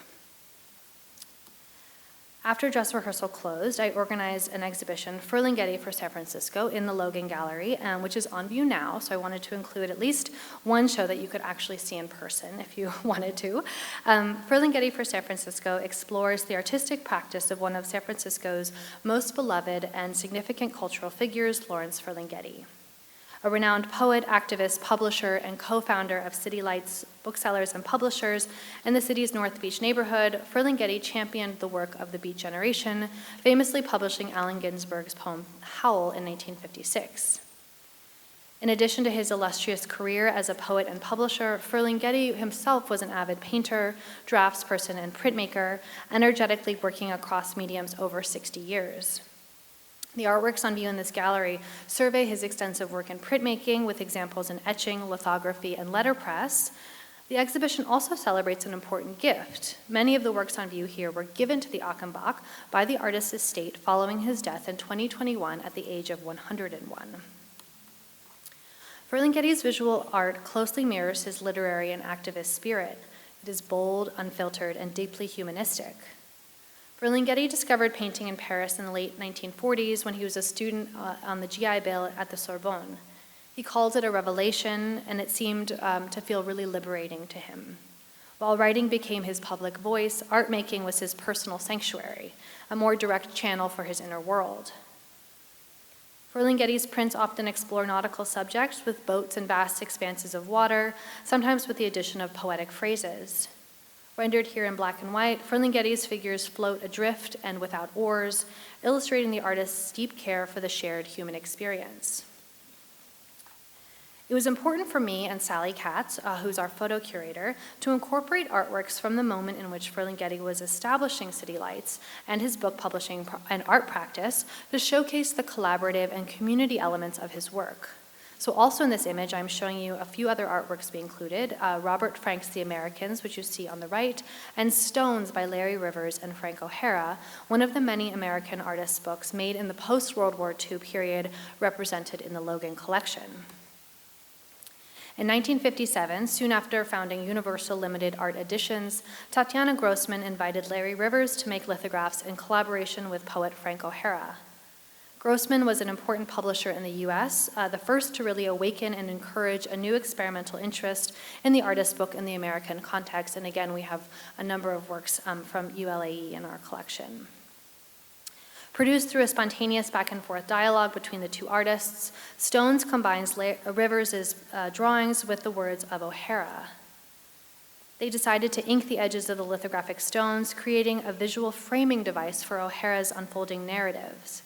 After dress rehearsal closed, I organized an exhibition, Ferlinghetti for San Francisco, in the Logan Gallery, which is on view now, so I wanted to include at least one show that you could actually see in person if you wanted to. Ferlinghetti for San Francisco explores the artistic practice of one of San Francisco's most beloved and significant cultural figures, Lawrence Ferlinghetti. A renowned poet, activist, publisher, and co-founder of City Lights booksellers and publishers in the city's North Beach neighborhood, Ferlinghetti championed the work of the Beat Generation, famously publishing Allen Ginsberg's poem Howl in 1956. In addition to his illustrious career as a poet and publisher, Ferlinghetti himself was an avid painter, draftsperson, and printmaker, energetically working across mediums over 60 years. The artworks on view in this gallery survey his extensive work in printmaking with examples in etching, lithography, and letterpress. The exhibition also celebrates an important gift. Many of the works on view here were given to the Achenbach by the artist's estate following his death in 2021 at the age of 101. Ferlinghetti's visual art closely mirrors his literary and activist spirit. It is bold, unfiltered, and deeply humanistic. Ferlinghetti discovered painting in Paris in the late 1940s when he was a student on the GI Bill at the Sorbonne. He calls it a revelation, and it seemed to feel really liberating to him. While writing became his public voice, art making was his personal sanctuary, a more direct channel for his inner world. Ferlinghetti's prints often explore nautical subjects with boats and vast expanses of water, sometimes with the addition of poetic phrases. Rendered here in black and white, Ferlinghetti's figures float adrift and without oars, illustrating the artist's deep care for the shared human experience. It was important for me and Sally Katz, who's our photo curator, to incorporate artworks from the moment in which Ferlinghetti was establishing City Lights and his book publishing and art practice to showcase the collaborative and community elements of his work. So also in this image, I'm showing you a few other artworks we included, Robert Frank's The Americans, which you see on the right, and Stones by Larry Rivers and Frank O'Hara, one of the many American artists' books made in the post-World War II period represented in the Logan collection. In 1957, soon after founding Universal Limited Art Editions, Tatiana Grossman invited Larry Rivers to make lithographs in collaboration with poet Frank O'Hara. Grossman was an important publisher in the US, the first to really awaken and encourage a new experimental interest in the artist book in the American context. And again, we have a number of works from ULAE in our collection. Produced through a spontaneous back and forth dialogue between the two artists, Stones combines Rivers' drawings with the words of O'Hara. They decided to ink the edges of the lithographic stones, creating a visual framing device for O'Hara's unfolding narratives.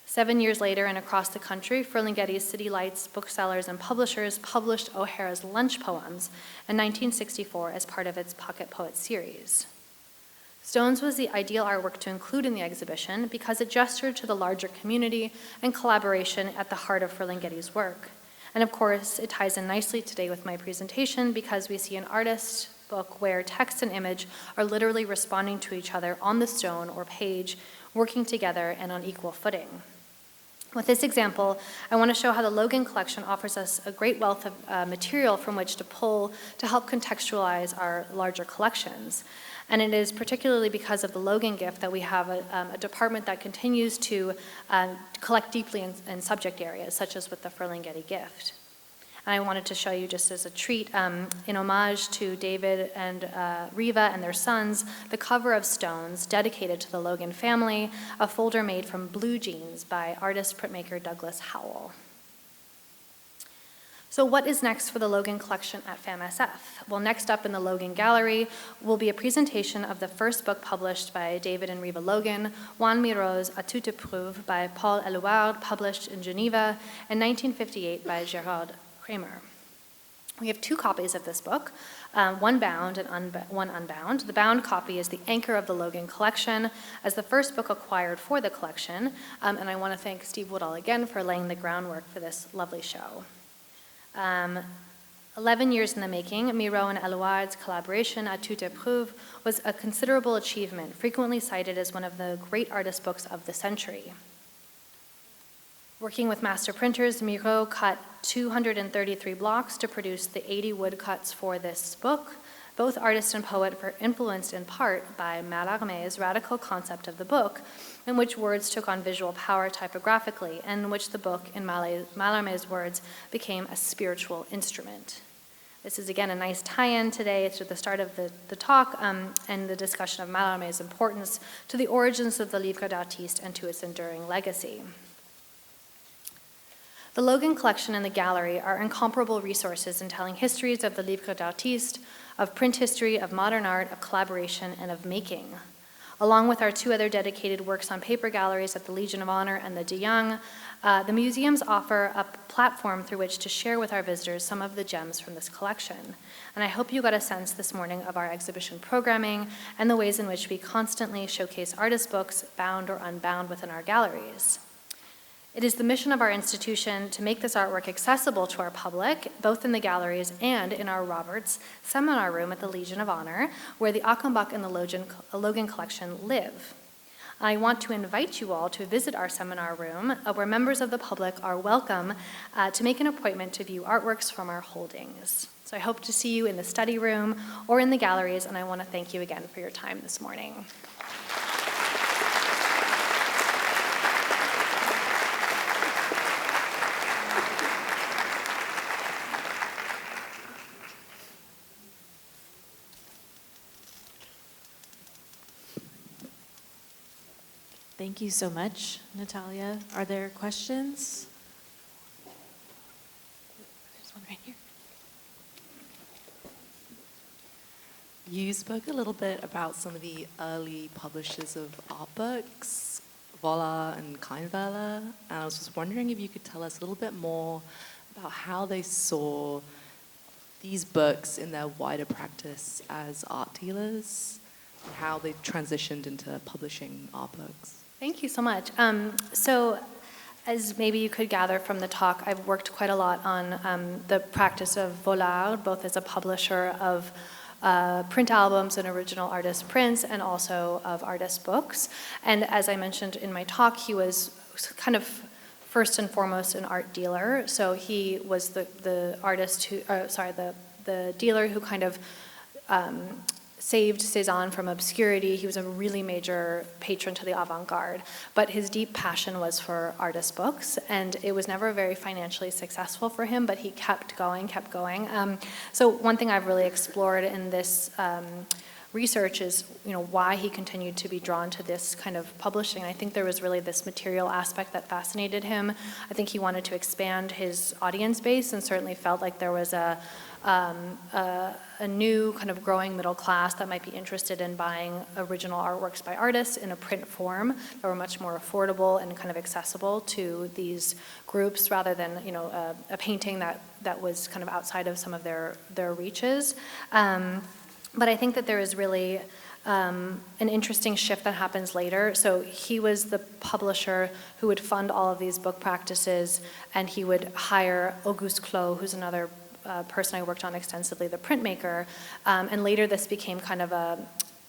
7 years later and across the country, Ferlinghetti's City Lights booksellers and publishers published O'Hara's Lunch Poems in 1964 as part of its Pocket Poet series. Stones was the ideal artwork to include in the exhibition because it gestured to the larger community and collaboration at the heart of Ferlinghetti's work. And of course, it ties in nicely today with my presentation because we see an artist's book where text and image are literally responding to each other on the stone or page, working together and on equal footing. With this example, I want to show how the Logan collection offers us a great wealth of material from which to pull to help contextualize our larger collections. And it is particularly because of the Logan gift that we have a department that continues to collect deeply in subject areas, such as with the Ferlinghetti gift. And I wanted to show you just as a treat, in homage to David and Riva and their sons, the cover of Stones, dedicated to the Logan family, a folder made from blue jeans by artist printmaker Douglas Howell. So what is next for the Logan collection at FAMSF? Well, next up in the Logan Gallery will be a presentation of the first book published by David and Riva Logan, Juan Mirau's A Toute Épreuve by Paul Éluard, published in Geneva in 1958 by Gerard Kramer. We have 2 copies of this book, one bound and one unbound. The bound copy is the anchor of the Logan collection as the first book acquired for the collection, and I want to thank Steve Woodall again for laying the groundwork for this lovely show. 11 years in the making, Mirau and Éluard's collaboration à toute épreuve was a considerable achievement, frequently cited as one of the great artist books of the century. Working with master printers, Mirau cut 233 blocks to produce the 80 woodcuts for this book. Both artist and poet were influenced in part by Mallarmé's radical concept of the book, in which words took on visual power typographically, and in which the book, in Mallarmé's words, became a spiritual instrument. This is, again, a nice tie-in today to the start of the talk and the discussion of Mallarmé's importance to the origins of the livre d'artiste and to its enduring legacy. The Logan collection and the gallery are incomparable resources in telling histories of the livre d'artiste, of print history, of modern art, of collaboration, and of making. Along with our 2 other dedicated works on paper galleries at the Legion of Honor and the De Young, the museums offer a platform through which to share with our visitors some of the gems from this collection. And I hope you got a sense this morning of our exhibition programming and the ways in which we constantly showcase artist books, bound or unbound, within our galleries. It is the mission of our institution to make this artwork accessible to our public, both in the galleries and in our Roberts seminar room at the Legion of Honor, where the Achenbach and the Logan collection live. I want to invite you all to visit our seminar room, where members of the public are welcome to make an appointment to view artworks from our holdings. So I hope to see you in the study room or in the galleries, and I want to thank you again for your time this morning. Thank you so much, Natalia. Are there questions? There's one right here. You spoke a little bit about some of the early publishers of art books, Voila and Kleinweiler, and I was just wondering if you could tell us a little bit more about how they saw these books in their wider practice as art dealers, and how they transitioned into publishing art books. Thank you so much. So as maybe you could gather from the talk, I've worked quite a lot on the practice of Vollard, both as a publisher of print albums and original artist prints, and also of artist books. And as I mentioned in my talk, he was kind of first and foremost an art dealer. So he was the artist who, the dealer who kind of saved Cézanne from obscurity. He was a really major patron to the avant-garde, but his deep passion was for artist books, and it was never very financially successful for him, but he kept going. So one thing I've really explored in this research is, why he continued to be drawn to this kind of publishing. I think there was really this material aspect that fascinated him. I think he wanted to expand his audience base, and certainly felt like there was a new kind of growing middle class that might be interested in buying original artworks by artists in a print form that were much more affordable and kind of accessible to these groups, rather than a painting that was kind of outside of some of their reaches. But I think that there is really an interesting shift that happens later. So he was the publisher who would fund all of these book practices, and he would hire Auguste Clos, who's another person I worked on extensively, the printmaker, and later this became kind of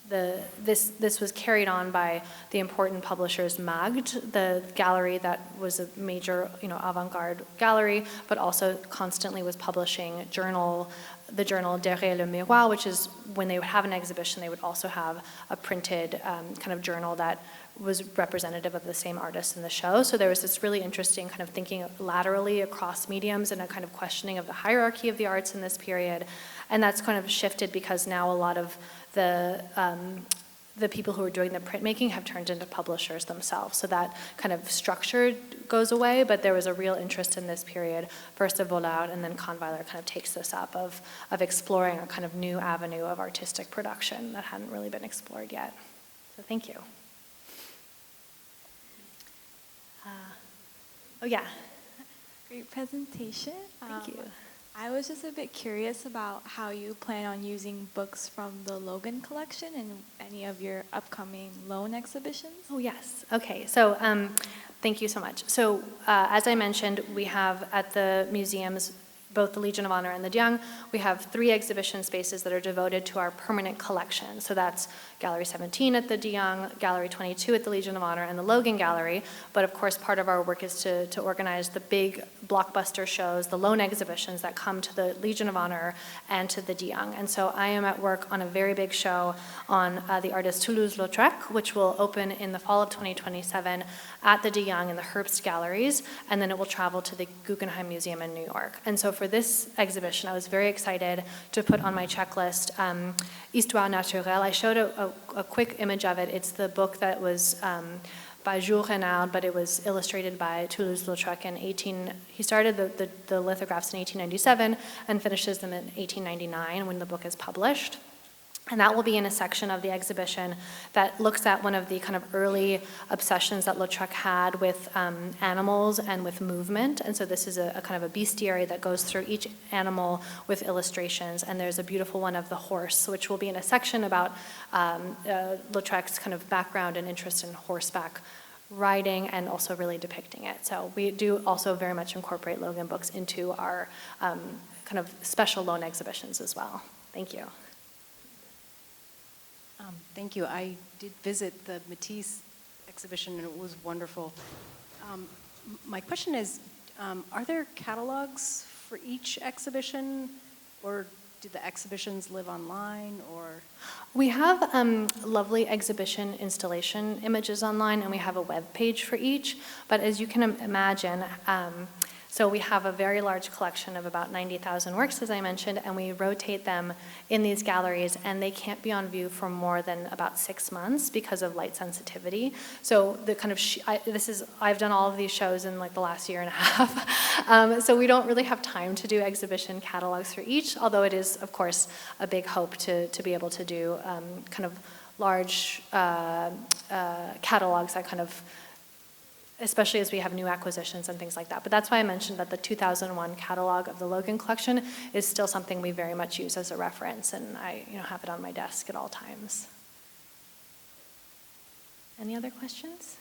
this was carried on by the important publishers Magd, the gallery that was a major avant-garde gallery, but also constantly was publishing the journal Derrière le Miroir, which is when they would have an exhibition, they would also have a printed kind of journal that was representative of the same artist in the show. So there was this really interesting kind of thinking laterally across mediums and a kind of questioning of the hierarchy of the arts in this period. And that's kind of shifted because now a lot of the the people who are doing the printmaking have turned into publishers themselves. So that kind of structure goes away, but there was a real interest in this period, first of Vollard, and then Kahnweiler kind of takes this up of exploring a kind of new avenue of artistic production that hadn't really been explored yet. So thank you. Oh yeah. Great presentation. Thank you. I was just a bit curious about how you plan on using books from the Logan collection in any of your upcoming loan exhibitions. Oh, yes. Okay, so thank you so much. So as I mentioned, we have at the museums, both the Legion of Honor and the Diang, we have 3 exhibition spaces that are devoted to our permanent collection. So that's Gallery 17 at the Diang, Gallery 22 at the Legion of Honor, and the Logan Gallery. But of course, part of our work is to organize the big blockbuster shows, the loan exhibitions that come to the Legion of Honor and to the Diang. And so I am at work on a very big show on the artist Toulouse-Lautrec, which will open in the fall of 2027 at the Diang in the Herbst Galleries, and then it will travel to the Guggenheim Museum in New York. And so for this exhibition, I was very excited to put on my checklist Histoire Naturelle. I showed a quick image of it. It's the book that was by Jules Renard, but it was illustrated by Toulouse-Lautrec in he started the lithographs in 1897 and finishes them in 1899 when the book is published. And that will be in a section of the exhibition that looks at one of the kind of early obsessions that Lautrec had with animals and with movement. And so this is a kind of a bestiary that goes through each animal with illustrations. And there's a beautiful one of the horse, which will be in a section about Lautrec's kind of background and interest in horseback riding and also really depicting it. So we do also very much incorporate Logan books into our kind of special loan exhibitions as well. Thank you. Thank you. I did visit the Matisse exhibition and it was wonderful. My question is, are there catalogs for each exhibition, or do the exhibitions live online, or? We have lovely exhibition installation images online, and we have a web page for each, but as you can imagine, so we have a very large collection of about 90,000 works, as I mentioned, and we rotate them in these galleries, and they can't be on view for more than about 6 months because of light sensitivity. So the kind of, I've done all of these shows in like the last year and a half, so we don't really have time to do exhibition catalogs for each, although it is, of course, a big hope to be able to do kind of large catalogs that kind of, especially as we have new acquisitions and things like that. But that's why I mentioned that the 2001 catalog of the Logan collection is still something we very much use as a reference, and I have it on my desk at all times. Any other questions?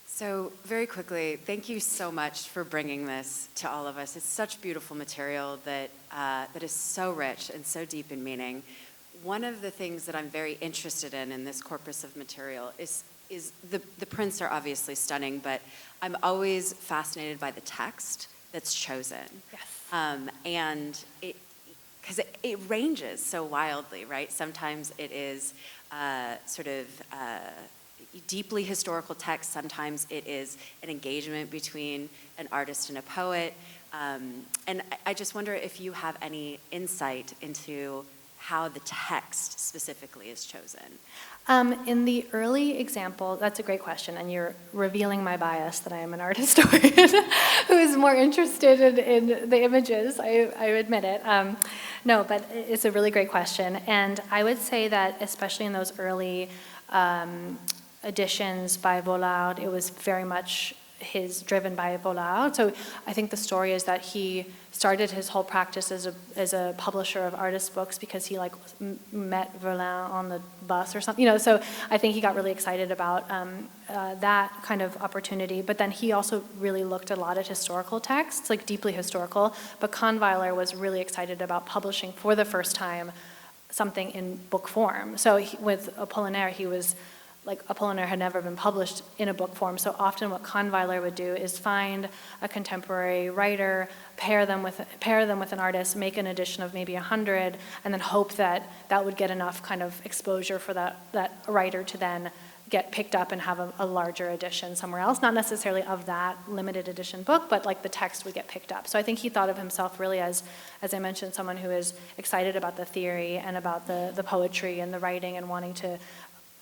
So very quickly, thank you so much for bringing this to all of us. It's such beautiful material that is so rich and so deep in meaning. One of the things that I'm very interested in this corpus of material is the prints are obviously stunning, but I'm always fascinated by the text that's chosen. Yes. And because it ranges so wildly, right? Sometimes it is sort of deeply historical text. Sometimes it is an engagement between an artist and a poet. And I just wonder if you have any insight into how the text specifically is chosen. In the early example, that's a great question, and you're revealing my bias that I am an art historian who is more interested in the images, I admit it. No, but it's a really great question, and I would say that especially in those early editions by Vollard, it was very much driven by Vollard. So I think the story is that he started his whole practice as a publisher of artist books because he met Verlaine on the bus or something, so I think he got really excited about that kind of opportunity. But then he also really looked a lot at historical texts, like deeply historical. But Kahnweiler was really excited about publishing for the first time something in book form. So with Apollinaire, he was like Apollinaire had never been published in a book form. So often what Kahnweiler would do is find a contemporary writer, pair them with an artist, make an edition of maybe 100, and then hope that that would get enough kind of exposure for that writer to then get picked up and have a larger edition somewhere else, not necessarily of that limited edition book, but like the text would get picked up. So I think he thought of himself really as I mentioned, someone who is excited about the theory and about the poetry and the writing and wanting to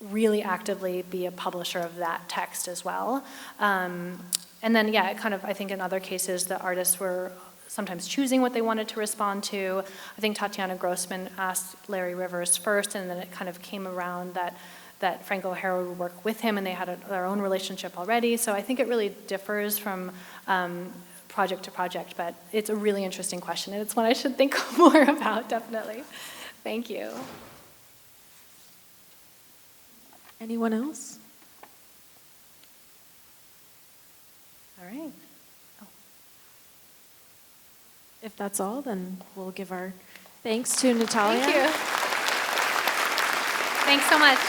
really actively be a publisher of that text as well. And then, yeah, it kind of, I think in other cases, the artists were sometimes choosing what they wanted to respond to. I think Tatiana Grossman asked Larry Rivers first, and then it kind of came around that Frank O'Hara would work with him, and they had their own relationship already. So I think it really differs from project to project, but it's a really interesting question, and it's one I should think more about, definitely. Thank you. Anyone else? All right. If that's all, then we'll give our thanks to Natalia. Thank you. Thanks so much.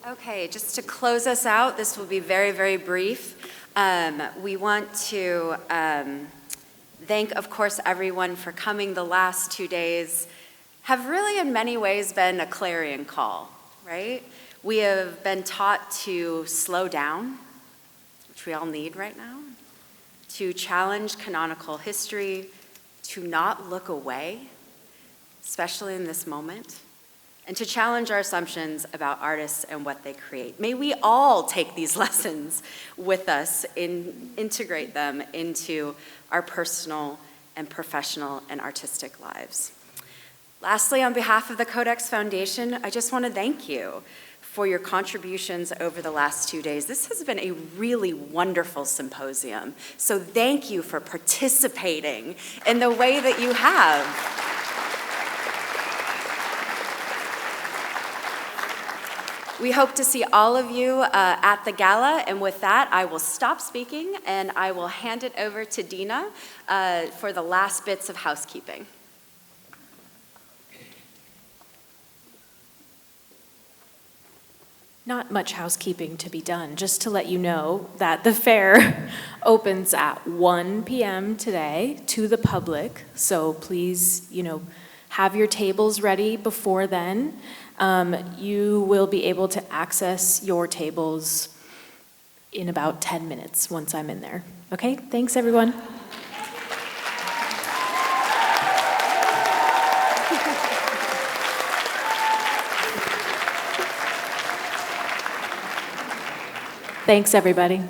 Okay, just to close us out, this will be very, very brief. We want to thank, of course, everyone for coming. The last 2 days have really in many ways been a clarion call, right? We have been taught to slow down, which we all need right now, to challenge canonical history, to not look away, especially in this moment, and to challenge our assumptions about artists and what they create. May we all take these lessons with us and integrate them into our personal and professional and artistic lives. Lastly, on behalf of the CODEX Foundation, I just want to thank you for your contributions over the last 2 days. This has been a really wonderful symposium, so thank you for participating in the way that you have. We hope to see all of you at the gala, and with that, I will stop speaking and I will hand it over to Dina for the last bits of housekeeping. Not much housekeeping to be done, just to let you know that the fair opens at 1 p.m. today to the public, so please, have your tables ready before then. You will be able to access your tables in about 10 minutes once I'm in there. Okay, thanks everyone. Thanks everybody.